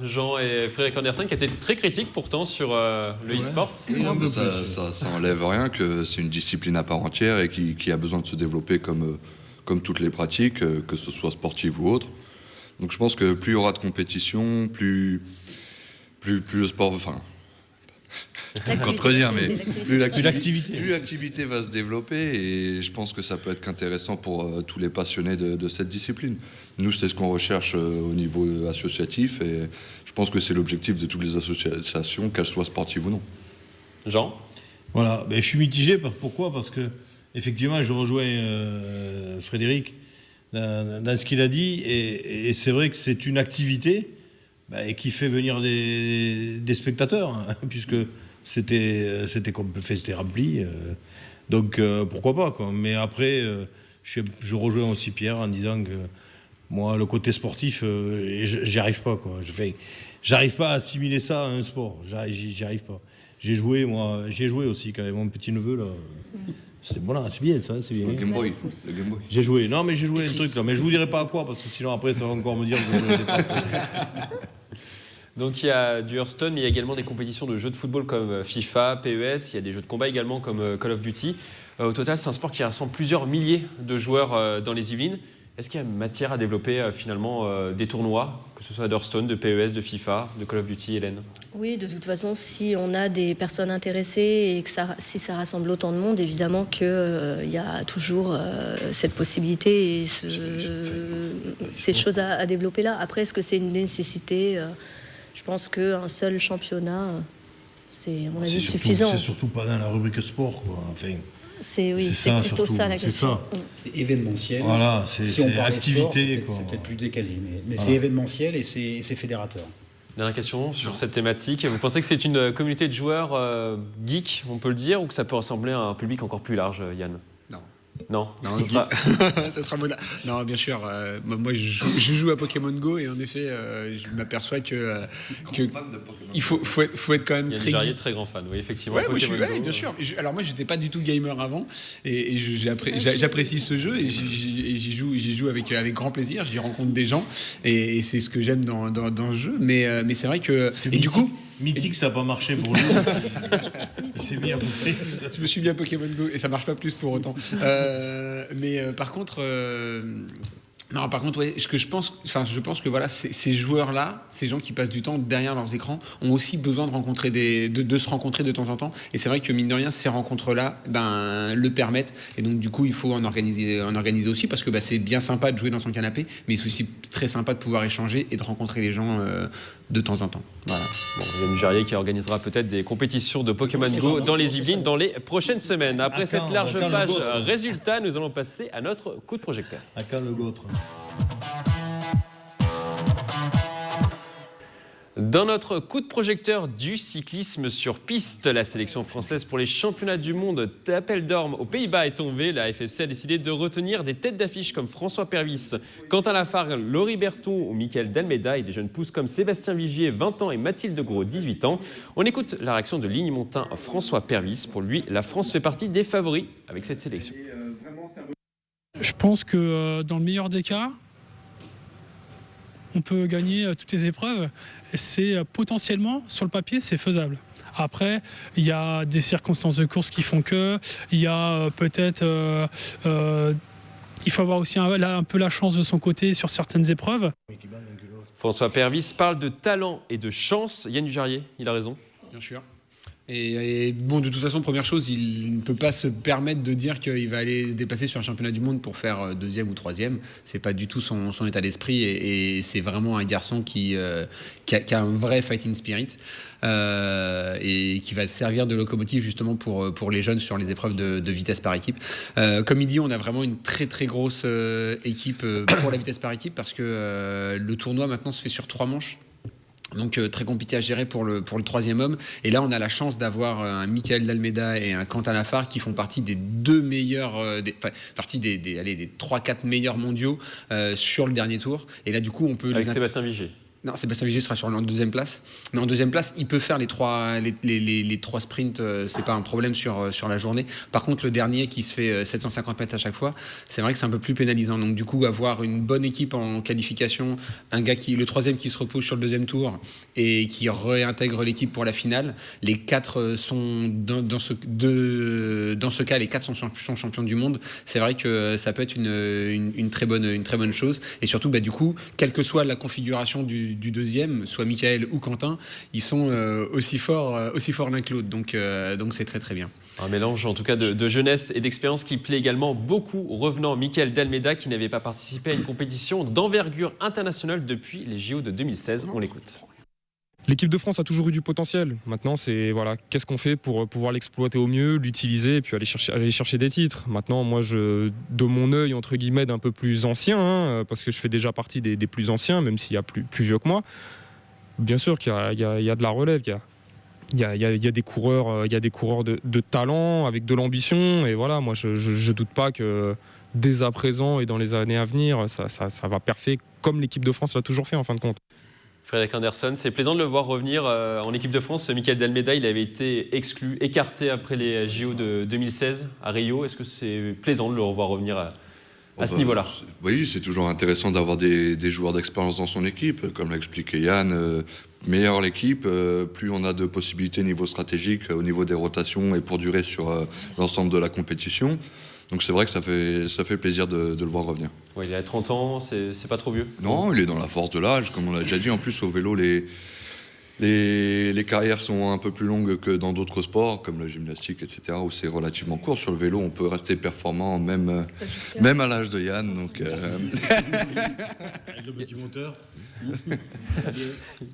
Jean et Frédéric Anderson, qui était très critique pourtant sur le e-sport. Ça enlève rien que c'est une discipline à part entière et qui a besoin de se développer comme toutes les pratiques, que ce soit sportive ou autre. Donc je pense que plus il y aura de compétition, plus le sport... Enfin, contredire, mais plus l'activité. l'activité va se développer, et je pense que ça peut être qu'intéressant pour tous les passionnés de cette discipline. Nous, c'est ce qu'on recherche au niveau associatif, et je pense que c'est l'objectif de toutes les associations, qu'elles soient sportives ou non. Jean ? Voilà, je suis mitigé. Pourquoi ? Parce que effectivement, je rejoins Frédéric dans ce qu'il a dit, et c'est vrai que c'est une activité qui fait venir des spectateurs, hein, puisque c'était rempli. Donc pourquoi pas, quoi. Mais après, je rejoins aussi Pierre en disant que moi, le côté sportif, j'y arrive pas, quoi. J'arrive pas à assimiler ça à un sport. J'y arrive pas. J'ai joué aussi quand même. Mon petit neveu là. C'est bon là, c'est bien ça, c'est bien. Le Game Boy. J'ai joué un truc là, mais je vous dirai pas à quoi, parce que sinon après ça va encore me dire que je dépasse. Donc il y a du Hearthstone, mais il y a également des compétitions de jeux de football comme FIFA, PES, il y a des jeux de combat également comme Call of Duty. Au total, c'est un sport qui rassemble plusieurs milliers de joueurs dans les Yvelines. Est-ce qu'il y a matière à développer finalement des tournois, que ce soit d'Hearthstone, de PES, de FIFA, de Call of Duty, Hélène ? Oui, de toute façon, si on a des personnes intéressées et que si ça rassemble autant de monde, évidemment qu'il y a toujours cette possibilité et ces choses à développer là. Après, est-ce que c'est une nécessité ? Je pense qu'un seul championnat, c'est à mon avis suffisant. C'est surtout pas dans la rubrique sport, quoi. Enfin, c'est plutôt ça la question. C'est événementiel. Voilà, si on parlait activité, sport, c'est peut-être plus décalé, mais c'est événementiel et c'est fédérateur. Dernière question sur cette thématique. Vous pensez que c'est une communauté de joueurs geeks, on peut le dire, ou que ça peut ressembler à un public encore plus large, Yann ? Non, ça sera non, bien sûr. Moi, je joue à Pokémon Go, et en effet, je m'aperçois que il faut être quand même très geek. Très grand fan, oui, effectivement. Ouais, moi, bien sûr. Alors moi, j'étais pas du tout gamer avant, et j'apprécie ce jeu, et j'y joue avec grand plaisir. J'y rencontre des gens, et c'est ce que j'aime dans ce jeu. Mais c'est vrai que et du coup. Mythique, ça n'a pas marché pour lui. C'est bien. Je me suis mis à Pokémon Go et ça marche pas plus pour autant. Par contre, ouais, je pense que voilà, ces joueurs-là, ces gens qui passent du temps derrière leurs écrans, ont aussi besoin de rencontrer de se rencontrer de temps en temps. Et c'est vrai que mine de rien, ces rencontres-là, le permettent. Et donc du coup, il faut en organiser aussi, parce que c'est bien sympa de jouer dans son canapé, mais c'est aussi très sympa de pouvoir échanger et de rencontrer les gens de temps en temps. Voilà. Bon, Yann Dujarier qui organisera peut-être des compétitions de Pokémon Go dans les Yvelines dans les prochaines semaines. Après cette large page résultats, nous allons passer à notre coup de projecteur. À quand le gôtre ? Dans notre coup de projecteur du cyclisme sur piste, la sélection française pour les championnats du monde d'Appel d'Orme aux Pays-Bas est tombée. La FFC a décidé de retenir des têtes d'affiche comme François Pervis, Quentin Lafargue, Laurie Berton ou Michael Dalmeida, et des jeunes pousses comme Sébastien Vigier, 20 ans, et Mathilde Gros, 18 ans. On écoute la réaction de Ligny-Montin François Pervis. Pour lui, la France fait partie des favoris avec cette sélection. Je pense que dans le meilleur des cas, on peut gagner toutes les épreuves. C'est potentiellement, sur le papier, c'est faisable. Après, il y a des circonstances de course qui font que, il y a peut-être, il faut avoir aussi un peu la chance de son côté sur certaines épreuves. François Pervis parle de talent et de chance. Yann Dujarier, il a raison. Bien sûr. Et bon, de toute façon, première chose, il ne peut pas se permettre de dire qu'il va aller se dépasser sur un championnat du monde pour faire deuxième ou troisième. C'est pas du tout son état d'esprit, et c'est vraiment un garçon qui a un vrai fighting spirit, et qui va servir de locomotive justement pour les jeunes sur les épreuves de vitesse par équipe. Comme il dit, on a vraiment une très très grosse équipe pour la vitesse par équipe, parce que le tournoi maintenant se fait sur 3 manches. Donc très compliqué à gérer pour le troisième homme. Et là, on a la chance d'avoir un Michael Dalmeida et un Quentin Lafargue qui font partie des 2 meilleurs, des 3-4 meilleurs mondiaux sur le dernier tour. Et là, du coup, on peut... Avec Sébastien Vigier. Non, Sébastien Vigier sera en deuxième place. Mais en deuxième place, il peut faire les trois sprints, c'est pas un problème sur la journée. Par contre, le dernier qui se fait 750 mètres à chaque fois, c'est vrai que c'est un peu plus pénalisant. Donc du coup, avoir une bonne équipe en qualification, le troisième qui se repose sur le deuxième tour et qui réintègre l'équipe pour la finale, les 4 sont dans ce cas, les 4 sont champions du monde. C'est vrai que ça peut être une très bonne chose. Et surtout, du coup, quelle que soit la configuration du du deuxième, soit Michael ou Quentin, ils sont aussi forts l'un que l'autre. Donc c'est très très bien. Un mélange en tout cas de jeunesse et d'expérience qui plaît également beaucoup revenant Michael D'Almeida qui n'avait pas participé à une compétition d'envergure internationale depuis les JO de 2016. On l'écoute. L'équipe de France a toujours eu du potentiel. Maintenant, c'est voilà, qu'est-ce qu'on fait pour pouvoir l'exploiter au mieux, l'utiliser et puis aller chercher des titres. Maintenant, moi, de mon œil entre guillemets d'un peu plus ancien, parce que je fais déjà partie des plus anciens, même s'il y a plus vieux que moi. Bien sûr qu'il y a de la relève. Il y a des coureurs, de talent avec de l'ambition. Et voilà, moi, je doute pas que dès à présent et dans les années à venir, ça va perfer comme l'équipe de France l'a toujours fait en fin de compte. Frédéric Anderson, c'est plaisant de le voir revenir en équipe de France. Michael D'Almeida, il avait été écarté après les JO de 2016 à Rio. Est-ce que c'est plaisant de le revoir revenir à ce niveau-là? Oui, c'est toujours intéressant d'avoir des joueurs d'expérience dans son équipe. Comme l'a expliqué Yann, meilleure l'équipe, plus on a de possibilités au niveau stratégique, au niveau des rotations et pour durer sur l'ensemble de la compétition. Donc c'est vrai que ça fait plaisir de le voir revenir. Ouais, il a 30 ans, c'est pas trop vieux? Non, il est dans la force de l'âge, comme on l'a déjà dit. En plus, au vélo, les carrières sont un peu plus longues que dans d'autres sports, comme la gymnastique, etc., où c'est relativement court. Sur le vélo, on peut rester performant même à l'âge de Yann. Donc, Avec le petit moteur.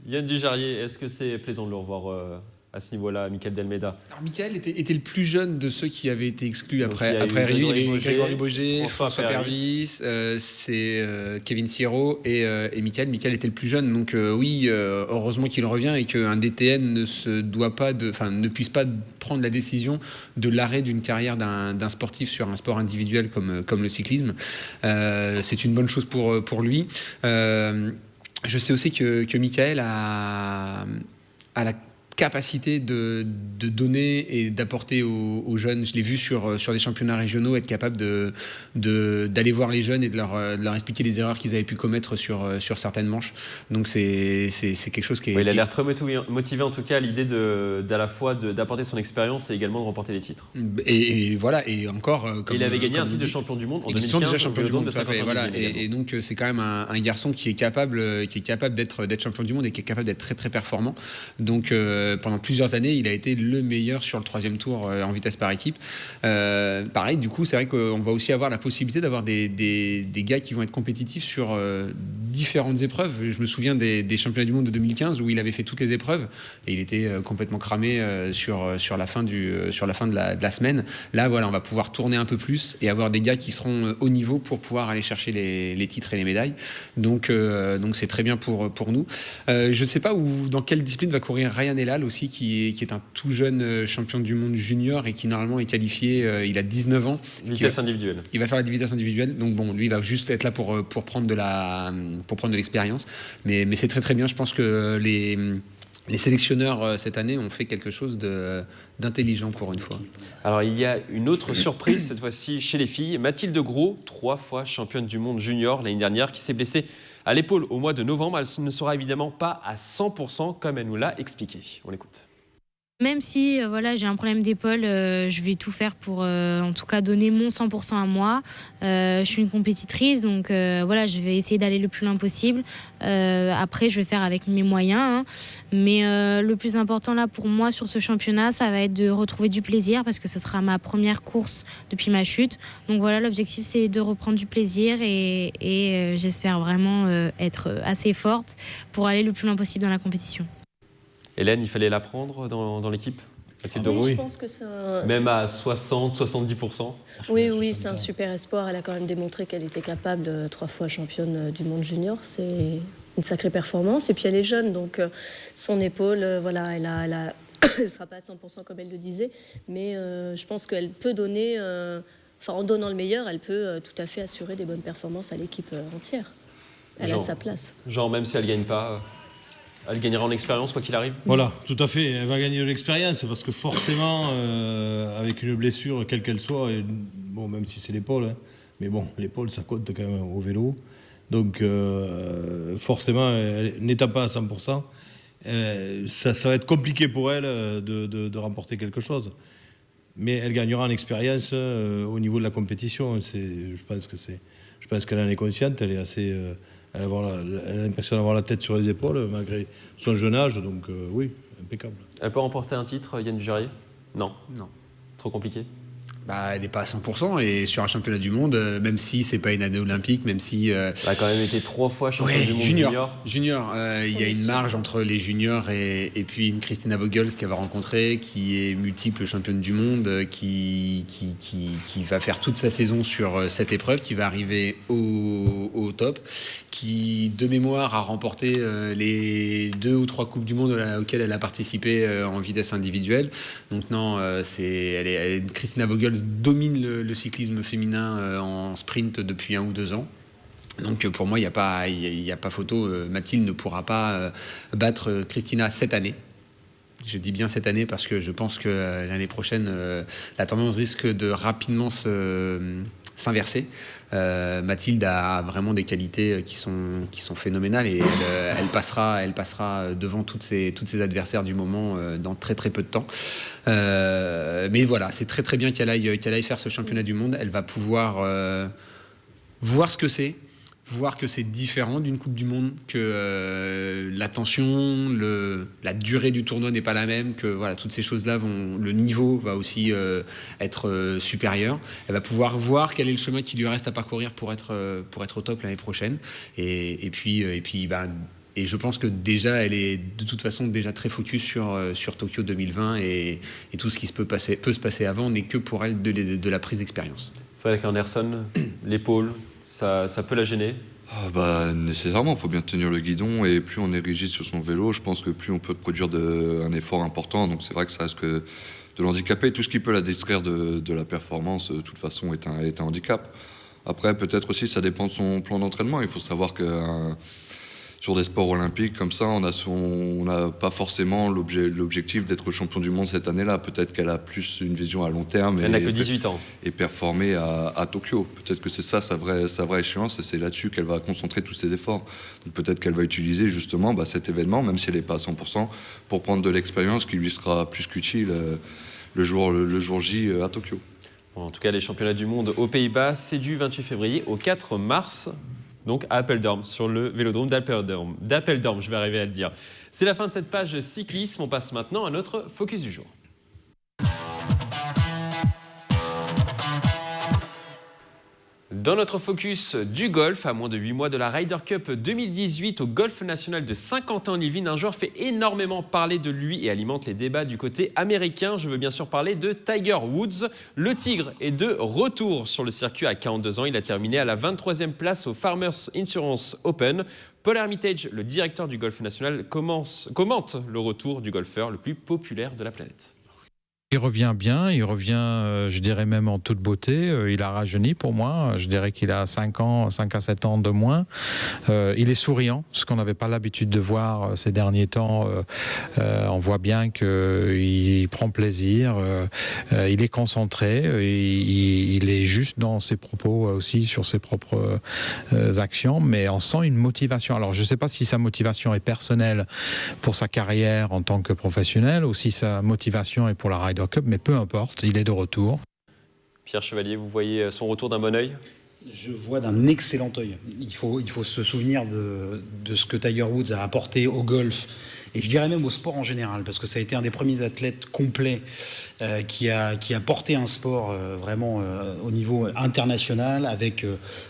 Yann Dujarrier, est-ce que c'est plaisant de le revoir à ce niveau-là, Michael D'Almeida? Alors Michael était le plus jeune de ceux qui avaient été exclus après Rio. Il y avait Grégory Boger, François Pervis, c'est Kevin Siro et Michael. Michael était le plus jeune, donc oui, heureusement qu'il revient et qu'un DTN ne puisse pas prendre la décision de l'arrêt d'une carrière d'un sportif sur un sport individuel comme le cyclisme. C'est une bonne chose pour lui. Je sais aussi que Michael a la capacité de donner et d'apporter aux jeunes. Je l'ai vu sur des championnats régionaux, être capable d'aller voir les jeunes et de leur expliquer les erreurs qu'ils avaient pu commettre sur certaines manches. Donc c'est quelque chose qui est... Oui, il a l'air très motivé en tout cas à l'idée d'à la fois d'apporter son expérience et également de remporter les titres. Et voilà, et encore... il avait gagné un titre de champion du monde en 2015. Déjà champion du monde, voilà. Et donc c'est quand même un garçon qui est capable d'être champion du monde et qui est capable d'être très très performant. Donc pendant plusieurs années, il a été le meilleur sur le 3e tour en vitesse par équipe. Pareil, du coup, c'est vrai qu'on va aussi avoir la possibilité d'avoir des gars qui vont être compétitifs sur différentes épreuves. Je me souviens des championnats du monde de 2015 où il avait fait toutes les épreuves et il était complètement cramé sur la fin de la semaine. Là, voilà, on va pouvoir tourner un peu plus et avoir des gars qui seront au niveau pour pouvoir aller chercher les titres et les médailles. Donc c'est très bien pour nous. Je ne sais pas dans quelle discipline va courir Ryan Elal aussi, qui est un tout jeune champion du monde junior et qui normalement est qualifié, il a 19 ans. Vitesse individuelle. Il va faire la vitesse individuelle, donc bon, lui il va juste être là pour prendre de l'expérience. Mais c'est très très bien, je pense que les sélectionneurs cette année ont fait quelque chose d'intelligent pour une fois. Alors il y a une autre surprise cette fois-ci chez les filles. Mathilde Gros, 3 fois championne du monde junior l'année dernière, qui s'est blessée à l'épaule au mois de novembre. Elle ne sera évidemment pas à 100% comme elle nous l'a expliqué. On l'écoute. Même si j'ai un problème d'épaule, je vais tout faire pour en tout cas donner mon 100% à moi. Je suis une compétitrice, donc je vais essayer d'aller le plus loin possible. Après, je vais faire avec mes moyens. Hein. Mais le plus important là pour moi sur ce championnat, ça va être de retrouver du plaisir parce que ce sera ma première course depuis ma chute. Donc voilà, l'objectif c'est de reprendre du plaisir et j'espère vraiment être assez forte pour aller le plus loin possible dans la compétition. Hélène, il fallait la prendre dans l'équipe? Mathilde Gros, je pense que c'est même à 60-70%. Oui, c'est un super espoir. Elle a quand même démontré qu'elle était capable, 3 fois championne du monde junior. C'est une sacrée performance. Et puis elle est jeune, donc son épaule, elle ne sera pas à 100% comme elle le disait. Mais je pense qu'elle peut donner, en donnant le meilleur, elle peut tout à fait assurer des bonnes performances à l'équipe entière. Elle a sa place. Genre même si elle ne gagne pas... Elle gagnera en expérience, quoi qu'il arrive. Voilà, tout à fait. Elle va gagner de l'expérience parce que forcément, avec une blessure, quelle qu'elle soit, même si c'est l'épaule, hein, mais bon, l'épaule, ça compte quand même au vélo. Donc, forcément, n'étant pas à 100%, ça va être compliqué pour elle de remporter quelque chose. Mais elle gagnera en expérience au niveau de la compétition. Je pense qu'elle en est consciente, elle est elle a l'impression d'avoir la tête sur les épaules, malgré son jeune âge. Donc oui, impeccable. Elle peut remporter un titre, Yann Dujarier ? Non. Non. Trop compliqué ? Elle n'est pas à 100%, et sur un championnat du monde, même si c'est pas une année olympique, même si... Elle a quand même été 3 fois championne du monde junior. Il y a une marge entre les juniors et puis une Christina Vogels qu'elle va rencontrer, qui est multiple championne du monde, qui va faire toute sa saison sur cette épreuve, qui va arriver au top, qui de mémoire a remporté les 2 ou 3 coupes du monde auxquelles elle a participé en vitesse individuelle. Donc non, Christina Vogels domine le cyclisme féminin en sprint depuis 1 ou 2 ans. Donc pour moi, il n'y a pas photo. Mathilde ne pourra pas battre Christina cette année. Je dis bien cette année parce que je pense que l'année prochaine, la tendance risque de rapidement s'inverser. Mathilde a vraiment des qualités qui sont phénoménales, et elle passera devant toutes ses adversaires du moment dans très très peu de temps. Mais voilà, c'est très très bien qu'elle aille faire ce championnat du monde. Elle va pouvoir voir ce que c'est, voir que c'est différent d'une Coupe du Monde, que la tension, la durée du tournoi n'est pas la même, que voilà, toutes ces choses-là le niveau va aussi être supérieur. Elle va pouvoir voir quel est le chemin qui lui reste à parcourir pour être au top l'année prochaine. Et je pense que déjà, elle est de toute façon déjà très focus sur Tokyo 2020, et tout ce qui peut se passer avant n'est que pour elle de la prise d'expérience. Frédéric Anderson, l'épaule, ça peut la gêner ? Nécessairement, il faut bien tenir le guidon, et plus on est rigide sur son vélo, je pense que plus on peut produire un effort important. Donc c'est vrai que ça risque de l'handicaper. Tout ce qui peut la distraire de la performance, de toute façon, est un handicap. Après, peut-être aussi, ça dépend de son plan d'entraînement. Il faut savoir que sur des sports olympiques comme ça, on n'a pas forcément l'objectif d'être champion du monde cette année-là. Peut-être qu'elle a plus une vision à long terme. Elle n'a que 18 ans. Et performer à Tokyo. Peut-être que c'est ça sa vraie échéance, et c'est là-dessus qu'elle va concentrer tous ses efforts. Donc peut-être qu'elle va utiliser justement cet événement, même si elle n'est pas à 100%, pour prendre de l'expérience qui lui sera plus qu'utile le jour J à Tokyo. Bon, en tout cas, les championnats du monde aux Pays-Bas, c'est du 28 février au 4 mars. Donc à Apeldoorn, sur le vélodrome d'Apeldoorn, je vais arriver à le dire. C'est la fin de cette page cyclisme. On passe maintenant à notre focus du jour. Dans notre focus du golf, à moins de 8 mois de la Ryder Cup 2018 au Golf National de Saint-Quentin-en-Yvelines, un joueur fait énormément parler de lui et alimente les débats du côté américain. Je veux bien sûr parler de Tiger Woods. Le Tigre est de retour sur le circuit à 42 ans. Il a terminé à la 23e place au Farmers Insurance Open. Paul Hermitage, le directeur du Golf National, commente le retour du golfeur le plus populaire de la planète. Il revient bien, je dirais même en toute beauté. Il a rajeuni pour moi. Je dirais qu'il a 5 à 7 ans de moins. Il est souriant, ce qu'on n'avait pas l'habitude de voir ces derniers temps. On voit bien qu'il prend plaisir. Il est concentré. Il est juste dans ses propos aussi, sur ses propres actions. Mais on sent une motivation. Alors, je ne sais pas si sa motivation est personnelle pour sa carrière en tant que professionnel, ou si sa motivation est pour la Ryder Cup, mais peu importe, il est de retour. Pierre Chevalier, vous voyez son retour d'un bon œil ? Je vois d'un excellent œil. Il faut se souvenir de ce que Tiger Woods a apporté au golf, et je dirais même au sport en général, parce que ça a été un des premiers athlètes complets qui a porté un sport vraiment au niveau international, avec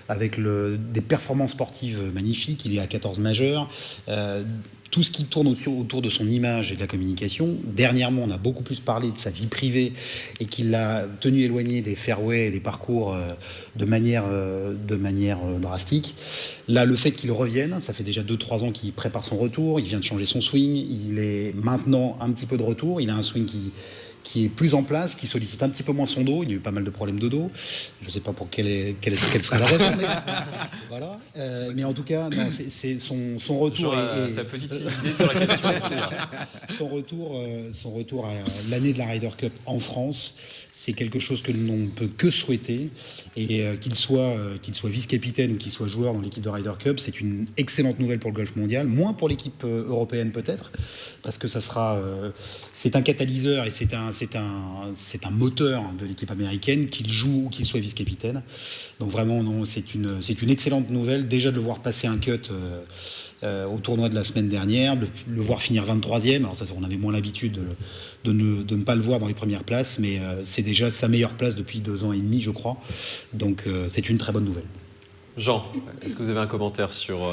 des performances sportives magnifiques. Il est à 14 majeurs. Tout ce qui tourne autour de son image et de la communication. Dernièrement, on a beaucoup plus parlé de sa vie privée, et qu'il l'a tenu éloigné des fairways et des parcours de manière drastique. Là, le fait qu'il revienne, ça fait déjà 2-3 ans qu'il prépare son retour. Il vient de changer son swing. Il est maintenant un petit peu de retour. Il a un swing qui est plus en place, qui sollicite un petit peu moins son dos. Il y a eu pas mal de problèmes de dos. Je ne sais pas pour quelle serait la raison. Mais, voilà. Mais en tout cas, non, c'est son retour. Sa petite idée sur la question. Son retour à l'année de la Ryder Cup en France, c'est quelque chose que l'on ne peut que souhaiter. Et qu'il soit vice-capitaine ou qu'il soit joueur dans l'équipe de Ryder Cup, c'est une excellente nouvelle pour le golf mondial. Moins pour l'équipe européenne peut-être, parce que c'est un catalyseur, et c'est un un moteur de l'équipe américaine, qu'il joue ou qu'il soit vice-capitaine. Donc vraiment, non, c'est une excellente nouvelle. Déjà de le voir passer un cut au tournoi de la semaine dernière, de le voir finir 23e. Alors ça, on avait moins l'habitude de ne pas le voir dans les premières places, mais c'est déjà sa meilleure place depuis 2 ans et demi, je crois. Donc c'est une très bonne nouvelle. Jean, est-ce que vous avez un commentaire sur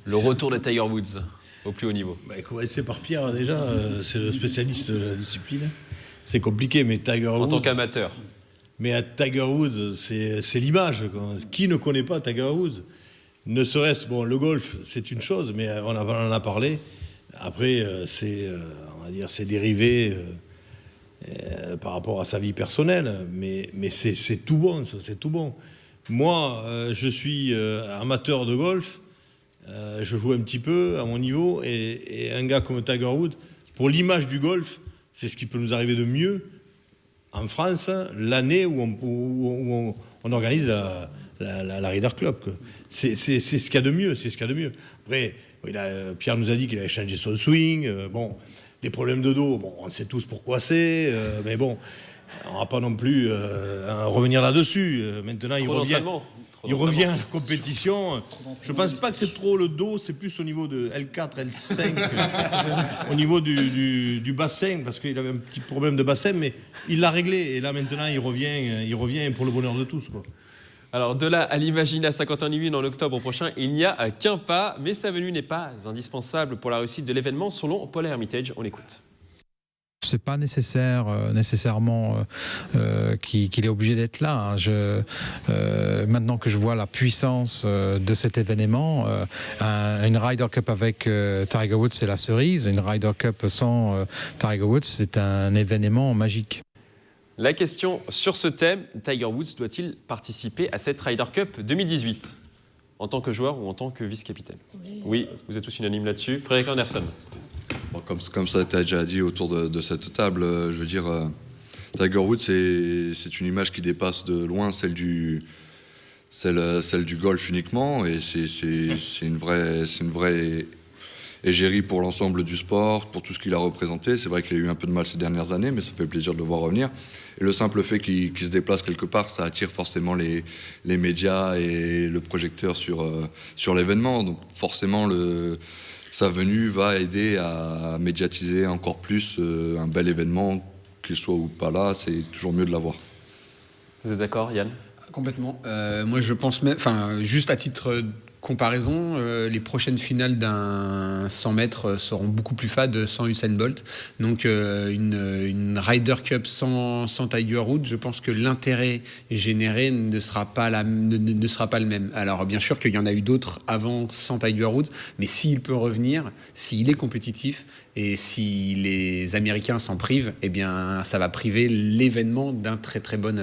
le retour de Tiger Woods au plus haut niveau? Commencer par Pierre, déjà, c'est le spécialiste de la discipline. C'est compliqué, mais Tiger Woods... En tant qu'amateur. Mais à Tiger Woods, c'est l'image, quoi. Qui ne connaît pas Tiger Woods? Ne serait-ce... Bon, le golf, c'est une chose, mais on en a parlé. Après, on va dire, c'est dérivé par rapport à sa vie personnelle. Mais c'est tout bon, ça, c'est tout bon. Moi, je suis amateur de golf. Je joue un petit peu à mon niveau. Et un gars comme Tiger Woods, pour l'image du golf, c'est ce qui peut nous arriver de mieux en France, l'année où on organise la Ryder Cup. C'est ce qu'il y a de mieux. C'est ce qu'il y a de mieux. Après, Pierre nous a dit qu'il avait changé son swing. Bon, les problèmes de dos, bon, on sait tous pourquoi c'est. Mais bon, on ne va pas non plus revenir là-dessus. Maintenant, il revient à la compétition. Je ne pense pas que c'est trop le dos, c'est plus au niveau de L4, L5, au niveau du bassin, parce qu'il avait un petit problème de bassin, mais il l'a réglé. Et là, maintenant, il revient pour le bonheur de tous, quoi. Alors, de là à l'Imagina 51 en octobre prochain, il n'y a qu'un pas, mais sa venue n'est pas indispensable pour la réussite de l'événement, selon Paul Hermitage. On l'écoute. C'est pas nécessairement qu'il est obligé d'être là. Maintenant que je vois la puissance de cet événement, une Ryder Cup avec Tiger Woods, c'est la cerise. Une Ryder Cup sans Tiger Woods, c'est un événement magique. La question sur ce thème, Tiger Woods doit-il participer à cette Ryder Cup 2018 en tant que joueur ou en tant que vice-capitaine? Oui, vous êtes tous unanimes là-dessus. Frédéric Anderson. Bon, comme ça a été déjà dit autour de cette table, je veux dire, Tiger Woods, c'est une image qui dépasse de loin celle du golf uniquement, et c'est une vraie égérie pour l'ensemble du sport, pour tout ce qu'il a représenté. C'est vrai qu'il a eu un peu de mal ces dernières années, mais ça fait plaisir de le voir revenir. Et le simple fait qu'il se déplace quelque part, ça attire forcément les médias et le projecteur sur l'événement. Donc forcément, sa venue va aider à médiatiser encore plus un bel événement, qu'il soit ou pas là, c'est toujours mieux de l'avoir. Vous êtes d'accord, Yann? Complètement. Moi, je pense même, juste à titre comparaison, les prochaines finales d'un 100 mètres seront beaucoup plus fades sans Usain Bolt. Donc une Ryder Cup sans Tiger Woods, je pense que l'intérêt généré ne sera pas le même. Alors bien sûr qu'il y en a eu d'autres avant sans Tiger Woods, mais s'il peut revenir, s'il est compétitif et si les Américains s'en privent, eh bien ça va priver l'événement d'un très très bon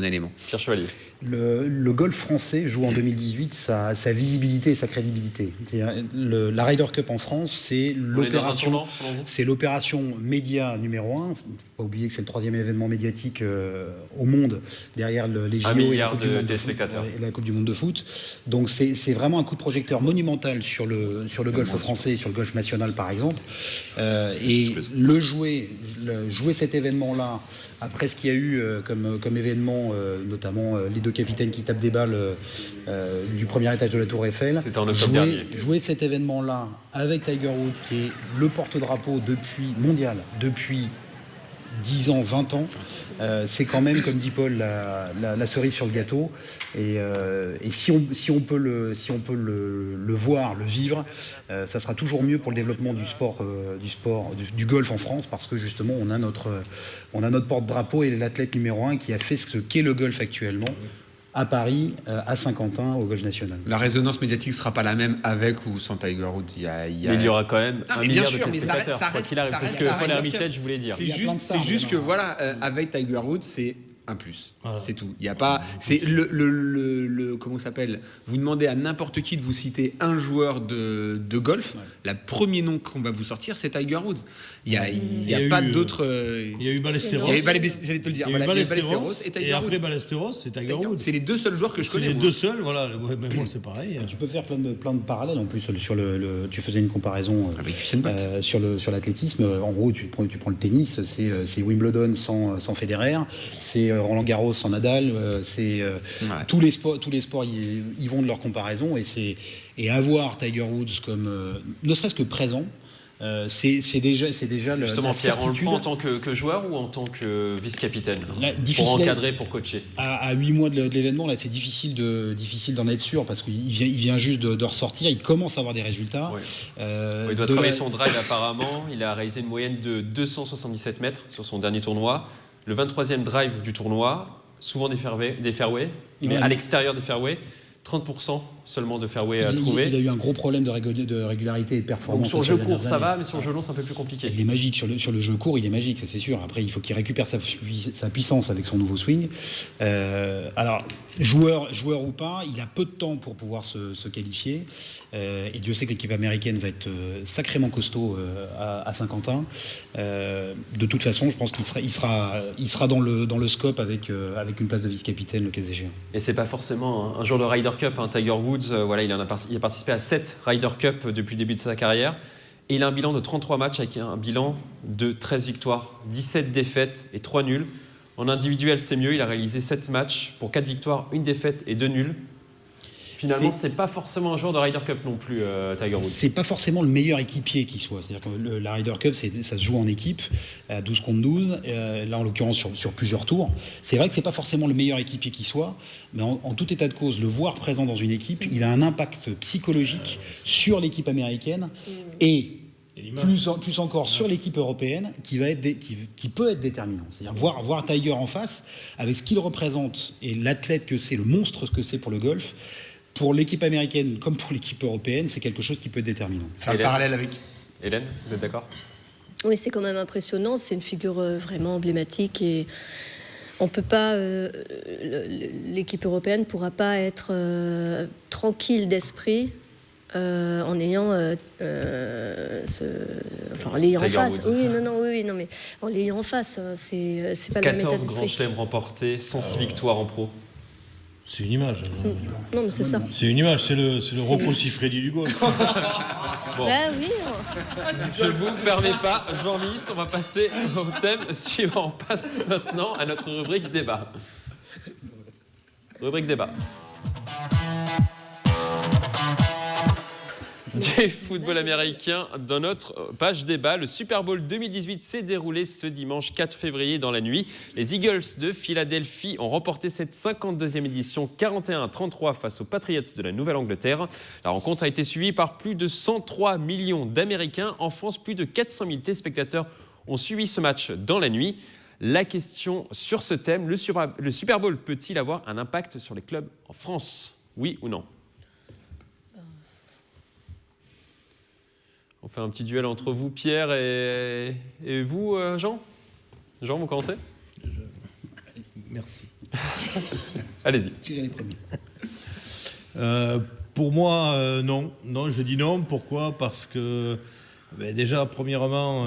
élément. Pierre Chevalier. Le golf français joue en 2018 sa visibilité et sa crédibilité. La Ryder Cup en France, c'est l'opération média numéro 1. Il ne faut pas oublier que c'est le 3e événement médiatique au monde, derrière les JO et la Coupe du Monde téléspectateurs et la Coupe du Monde de foot. Donc c'est vraiment un coup de projecteur monumental sur le golf français et sur le golf national, par exemple. Et jouer cet événement-là, après ce qu'il y a eu comme événement, notamment les 2 capitaines qui tapent des balles du premier étage de la Tour Eiffel. C'était en octobre dernier. Jouer cet événement-là avec Tiger Woods, qui est le porte-drapeau mondial depuis 10 ans, 20 ans, c'est quand même, comme dit Paul, la cerise sur le gâteau. Et si on peut le voir, le vivre, ça sera toujours mieux pour le développement du golf en France, parce que justement on a notre porte-drapeau et l'athlète numéro 1 qui a fait ce qu'est le golf actuellement à Paris, à Saint-Quentin, au golf national. La résonance médiatique ne sera pas la même avec ou sans Tiger Woods. Mais il y aura quand même un milliard de téléspectateurs. C'est ce que Paul Hermitage voulait dire. C'est juste que voilà, avec Tiger Woods, c'est un plus. Voilà. C'est tout. Il y a pas. C'est comment ça s'appelle? Vous demandez à n'importe qui de vous citer un joueur de golf. Le premier nom qu'on va vous sortir, c'est Tiger Woods. Il y a pas d'autres. Il y a eu Ballesteros. J'allais te le dire. Il y a eu Ballesteros et Tiger Woods. après Ballesteros, c'est Tiger Woods. C'est les deux seuls joueurs que je connais. C'est les deux seuls. Voilà. Mais moi, c'est pareil. Tu peux faire plein de parallèles. En plus, sur tu faisais une comparaison sur l'athlétisme. En gros, tu prends le tennis, c'est Wimbledon sans Federer, c'est Roland Garros sans Nadal, tous les sports ils vont de leur comparaison et avoir Tiger Woods comme ne serait-ce que présent. C'est déjà Justement, la Pierre, on le certitude. prend en tant que joueur ou en tant que vice-capitaine Difficile pour encadrer, pour coacher. À 8 mois de l'événement, là, c'est difficile d'en être sûr parce qu'il vient juste de ressortir. Il commence à avoir des résultats. Il doit travailler son drive apparemment. Il a réalisé une moyenne de 277 mètres sur son dernier tournoi. Le 23e drive du tournoi, souvent des fairways, mais à l'extérieur des fairways. 30% seulement de fairway à trouver. Il a eu un gros problème de régularité et de performance. Donc sur le jeu court, ça va, mais sur le jeu long, c'est un peu plus compliqué. Il est magique. Sur le jeu court, il est magique, ça c'est sûr. Après, il faut qu'il récupère sa puissance avec son nouveau swing. Alors, joueur ou pas, il a peu de temps pour pouvoir se qualifier. Et Dieu sait que l'équipe américaine va être sacrément costaud à Saint-Quentin. De toute façon, je pense qu'il sera dans le scope avec une place de vice-capitaine le cas échéant. Et c'est pas forcément un jour de Ryder Cup. Tiger Woods, il a participé à 7 Ryder Cup depuis le début de sa carrière. Et il a un bilan de 33 matchs avec un bilan de 13 victoires, 17 défaites et 3 nuls. En individuel, c'est mieux. Il a réalisé 7 matchs pour 4 victoires, 1 défaite et 2 nuls. Finalement, c'est pas forcément un joueur de Ryder Cup non plus, Tiger Woods. C'est pas forcément le meilleur équipier qui soit. C'est-à-dire que la Ryder Cup, ça se joue en équipe, à 12 contre 12, là en l'occurrence sur plusieurs tours. C'est vrai que c'est pas forcément le meilleur équipier qui soit, mais en tout état de cause, le voir présent dans une équipe, il a un impact psychologique sur l'équipe américaine et plus encore sur l'équipe européenne qui peut être déterminant. C'est-à-dire voir Tiger en face, avec ce qu'il représente et l'athlète que c'est, le monstre que c'est pour le golf. Pour l'équipe américaine comme pour l'équipe européenne, c'est quelque chose qui peut être déterminant. Faire le parallèle avec. Hélène, vous êtes d'accord? Oui, c'est quand même impressionnant. C'est une figure vraiment emblématique et on peut pas. L'équipe européenne ne pourra pas être tranquille d'esprit en ayant en l'ayant en face. Oui, mais en l'ayant en face, c'est pas la même état 14 d'esprit. grands chelems remportés, 106 victoires en pro. C'est une image. Non, mais c'est ça. C'est une image, c'est le Rocco Siffredi du golf. Bon. Bah oui. Je ne vous permets pas, Jean-Lys, on va passer au thème suivant. On passe maintenant à notre rubrique débat. Rubrique débat. Du football américain dans notre page débat. Le Super Bowl 2018 s'est déroulé ce dimanche 4 février dans la nuit. Les Eagles de Philadelphie ont remporté cette 52e édition 41-33 face aux Patriots de la Nouvelle-Angleterre. La rencontre a été suivie par plus de 103 millions d'Américains. En France, plus de 400 000 téléspectateurs ont suivi ce match dans la nuit. La question sur ce thème, le Super Bowl peut-il avoir un impact sur les clubs en France? Oui ou non? On fait un petit duel entre vous, Pierre, et vous, Jean. Jean, vous commencez? Merci. Allez-y. Pour moi, non. Non, je dis non. Pourquoi? Parce que, déjà, premièrement,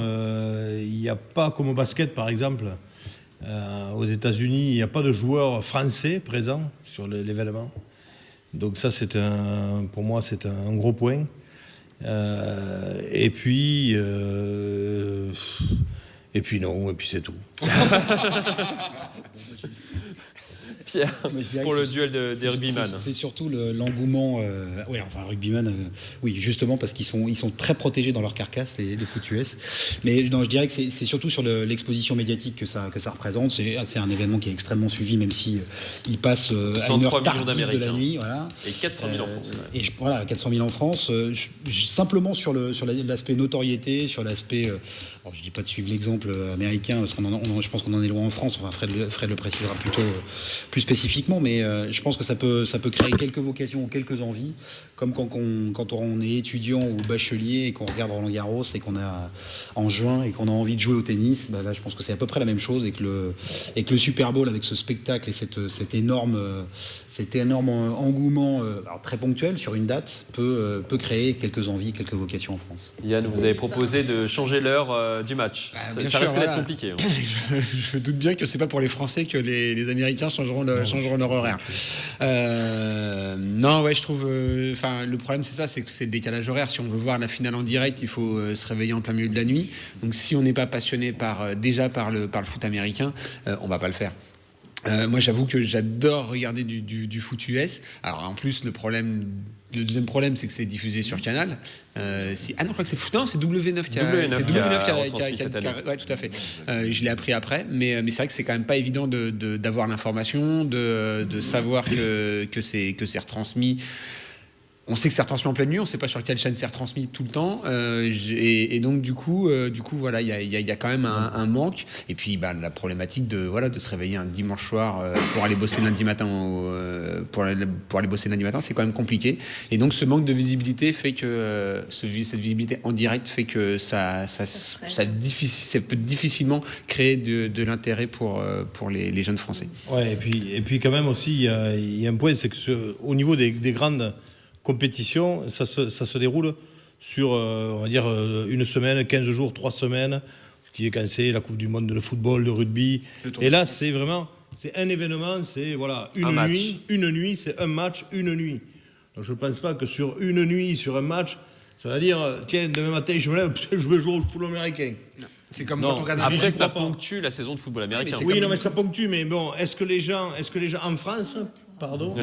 il n'y a pas, comme au basket, par exemple, aux États-Unis, il n'y a pas de joueurs français présents sur l'événement. Donc ça, pour moi, c'est un gros point. Et puis non, et puis c'est tout. Pierre, pour le duel des rugbyman. C'est surtout l'engouement. Rugbyman, oui, justement parce qu'ils sont très protégés dans leur carcasse, les foot US. Mais non, je dirais que c'est surtout sur l'exposition médiatique que ça représente. C'est un événement qui est extrêmement suivi, même si il passe à une heure tardive de la nuit. Voilà. Et 400 000 en France. Et voilà, 400 000 en France. Simplement sur l'aspect notoriété, sur l'aspect. Je dis pas de suivre l'exemple américain, parce je pense qu'on en est loin en France. Enfin, Fred le précisera plutôt plus spécifiquement, mais je pense que ça peut créer quelques vocations ou quelques envies, comme quand on est étudiant ou bachelier et qu'on regarde Roland-Garros et qu'on a en juin et qu'on a envie de jouer au tennis. Là, je pense que c'est à peu près la même chose et que le Super Bowl avec ce spectacle et cet énorme engouement, alors très ponctuel sur une date, peut créer quelques envies, quelques vocations en France. Yann, vous avez proposé de changer l'heure du match. Ça risque d'être compliqué. Je doute bien que c'est pas pour les Français que les Américains changeront leur horaire. Non, ouais, je trouve. Le problème, c'est ça, c'est que c'est le décalage horaire. Si on veut voir la finale en direct, il faut se réveiller en plein milieu de la nuit. Donc, si on n'est pas passionné par le foot américain, on va pas le faire. Moi, j'avoue que j'adore regarder du foot US. Alors, en plus, le deuxième problème, c'est que c'est diffusé sur Canal. Ah non, je crois que c'est foot. Non, c'est W9 qui a retransmis cette année. Ouais, tout à fait. Je l'ai appris après, mais c'est vrai que c'est quand même pas évident d'avoir l'information, de savoir que c'est retransmis. On sait que c'est retransmis en pleine nuit, on ne sait pas sur quelle chaîne c'est retransmis tout le temps, et donc du coup, voilà, il y a quand même un manque. Et puis, la problématique de se réveiller un dimanche soir pour aller bosser lundi matin, pour aller bosser lundi matin, c'est quand même compliqué. Et donc, ce manque de visibilité fait que cette visibilité en direct fait que ça peut difficilement créer de l'intérêt pour les jeunes Français. Ouais, et puis quand même aussi, il y a un point, c'est que au niveau des grandes compétition, ça se déroule sur, on va dire, une semaine, 15 jours, 3 semaines, qui est quand c'est la Coupe du Monde de football, de rugby. Et là, c'est vraiment, c'est un événement, c'est voilà, une nuit, c'est un match, une nuit. Donc je ne pense pas que sur une nuit, sur un match, ça va dire, tiens, demain matin, je me lève, je veux jouer au football américain. Non. C'est comme quand on regarde. Après, ça ponctue la saison de football américain. Oui, non, mais ça ponctue. Mais bon, est-ce que les gens en France, pardon,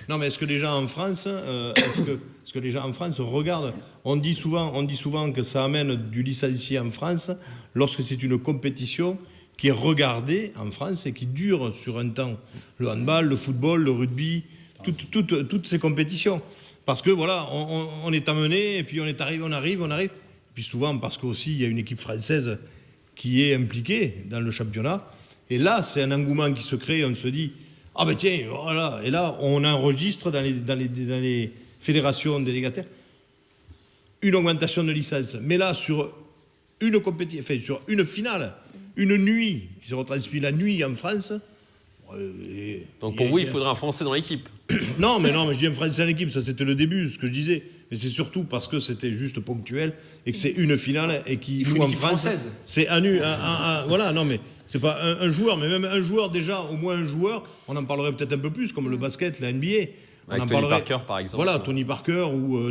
non, mais est-ce que les gens en France, est-ce que les gens en France regardent? On dit souvent que ça amène du licencié en France lorsque c'est une compétition qui est regardée en France et qui dure sur un temps. Le handball, le football, le rugby, toutes ces compétitions. Parce que voilà, on est amené et puis on arrive. Puis souvent parce qu'aussi il y a une équipe française qui est impliquée dans le championnat. Et là, c'est un engouement qui se crée. On se dit, ah ben tiens, voilà. Et là, on enregistre dans les fédérations délégataires une augmentation de licence. Mais là, sur une compétition, enfin, sur une finale, une nuit qui se retransmet la nuit en France. Donc pour vous, il faudrait un Français dans l'équipe. Non, mais je dis un Français dans l'équipe, ça c'était le début, ce que je disais. Mais c'est surtout parce que c'était juste ponctuel et que c'est une finale et qui nous en France, française. C'est voilà, non mais c'est pas un joueur, mais même un joueur déjà, au moins un joueur, on en parlerait peut-être un peu plus, comme le basket, la NBA. Avec Tony Parker par exemple. Voilà, Tony Parker ou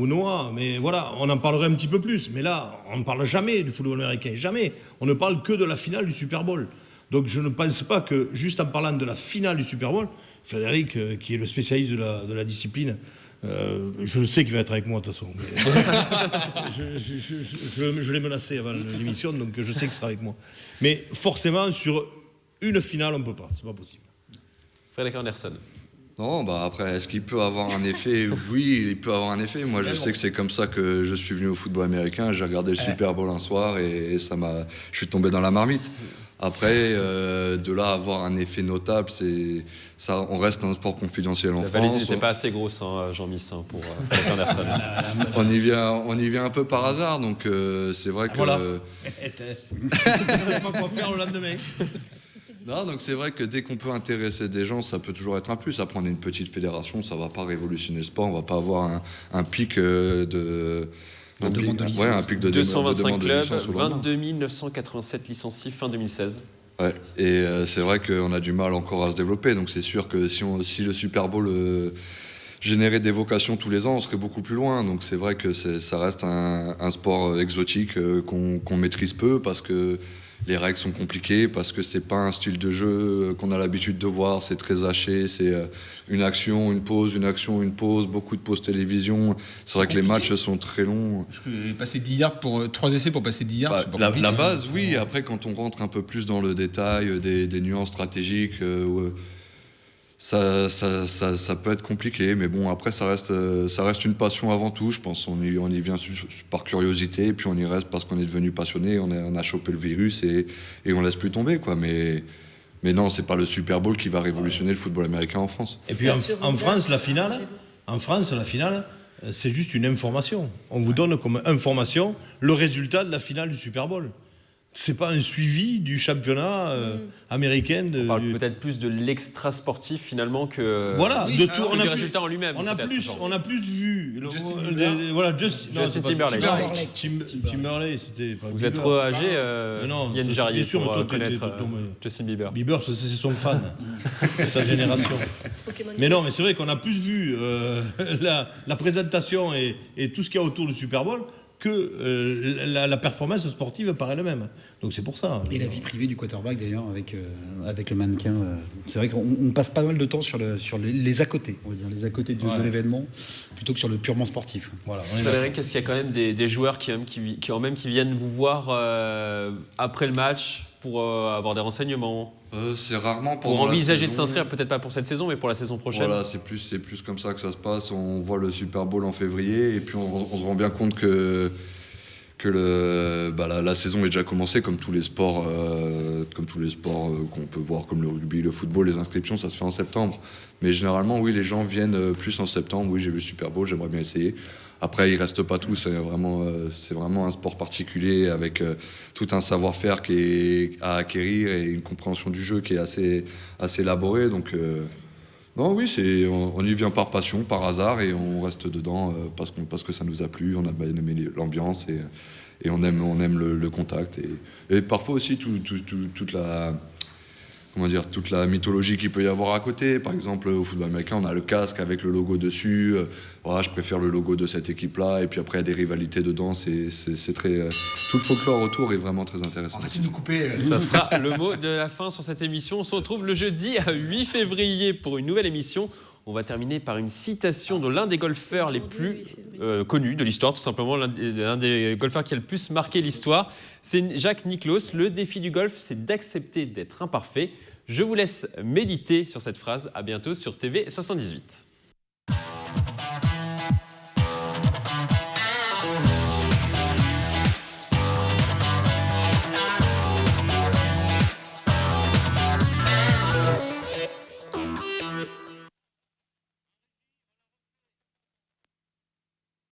Noah. Mais voilà, on en parlerait un petit peu plus. Mais là, on ne parle jamais du football américain, jamais. On ne parle que de la finale du Super Bowl. Donc je ne pense pas que, juste en parlant de la finale du Super Bowl, Frédéric, qui est le spécialiste de la discipline, je sais qu'il va être avec moi de toute façon. Je l'ai menacé avant l'émission, donc je sais qu'il sera avec moi. Mais forcément, sur une finale, on ne peut pas. C'est pas possible. Frédéric Anderson. Non, après, est-ce qu'il peut avoir un effet? Oui, il peut avoir un effet. Moi, je sais que c'est comme ça que je suis venu au football américain. J'ai regardé le Super Bowl un soir et je suis tombé dans la marmite. Après, de là à avoir un effet notable, ça, on reste un sport confidentiel en France. La valise n'était pas assez grosse, Jean-Miss, pour Frédéric Anderson. On y vient un peu par hasard, donc c'est vrai que... Voilà. Tu ne sais pas quoi faire le lendemain. Non, donc c'est vrai que dès qu'on peut intéresser des gens, ça peut toujours être un plus. Après, on est une petite fédération, ça ne va pas révolutionner le sport, on ne va pas avoir un pic de... Un pic de licence. Ouais, un pic de 225 clubs, de 22 987 licenciés fin 2016. Ouais, et c'est vrai qu'on a du mal encore à se développer. Donc c'est sûr que si le Super Bowl générait des vocations tous les ans, on serait beaucoup plus loin. Donc c'est vrai que ça reste un sport exotique qu'on maîtrise peu parce que les règles sont compliquées, parce que c'est pas un style de jeu qu'on a l'habitude de voir, c'est très haché, c'est une action, une pause, une action, une pause, beaucoup de pauses télévision. C'est vrai que les matchs sont très longs. Passer 10 yards pour 3 essais pour passer 10 yards, c'est pas compliqué. La base, oui. Après, quand on rentre un peu plus dans le détail des nuances stratégiques, ça peut être compliqué. Mais bon, après, ça reste une passion avant tout. Je pense on y vient par curiosité, et puis on y reste parce qu'on est devenu passionné, on a chopé le virus et on laisse plus tomber, quoi. Mais Mais non, c'est pas le Super Bowl qui va révolutionner le football américain en France. Et puis en France, la finale, c'est juste une information. On vous donne comme information le résultat de la finale du Super Bowl. C'est pas un suivi du championnat américain. On parle peut-être plus de l'extra sportif finalement que de tout. On a du résultat en lui-même. On a plus vu. Justin Timberlake. Timberlake, c'était pas. Vous êtes trop âgé, Yann Jarrier, pour connaître Justin Bieber. Bieber, c'est son fan, sa génération. Mais non, mais c'est vrai qu'on a plus vu la présentation et tout ce qu'il y a autour du Super Bowl que la performance sportive par elle-même. Donc c'est pour ça. Et la vie privée du quarterback d'ailleurs avec le mannequin. C'est vrai qu'on passe pas mal de temps sur les à-côté, on va dire, les à-côté de l'événement, plutôt que sur le purement sportif. Voilà. Frédéric, est-ce qu'il y a quand même des joueurs qui viennent vous voir après le match pour avoir des renseignements? C'est rarement pour envisager de s'inscrire, peut-être pas pour cette saison, mais pour la saison prochaine. Voilà, c'est plus comme ça que ça se passe. On voit le Super Bowl en février et puis on se rend bien compte que la saison est déjà commencée, comme tous les sports qu'on peut voir, comme le rugby, le football, les inscriptions, ça se fait en septembre. Mais généralement, oui, les gens viennent plus en septembre. Oui, j'ai vu le Super Bowl, j'aimerais bien essayer. Après, ils restent pas tous. C'est vraiment un sport particulier avec tout un savoir-faire à acquérir et une compréhension du jeu qui est assez élaborée. Donc, non, oui, on y vient par passion, par hasard, et on reste dedans parce que ça nous a plu. On a bien aimé l'ambiance et on aime le contact et parfois aussi toute la mythologie qu'il peut y avoir à côté. Par exemple, au football américain, on a le casque avec le logo dessus. Je préfère le logo de cette équipe-là. Et puis après, il y a des rivalités dedans. C'est très... tout le folklore autour est vraiment très intéressant. Arrêtez de nous couper. Ça sera le mot de la fin sur cette émission. On se retrouve le jeudi 8 février pour une nouvelle émission. On va terminer par une citation de l'un des golfeurs les plus connus de l'histoire, tout simplement l'un des golfeurs qui a le plus marqué l'histoire. C'est Jack Nicklaus. Le défi du golf, c'est d'accepter d'être imparfait. Je vous laisse méditer sur cette phrase. À bientôt sur TV 78.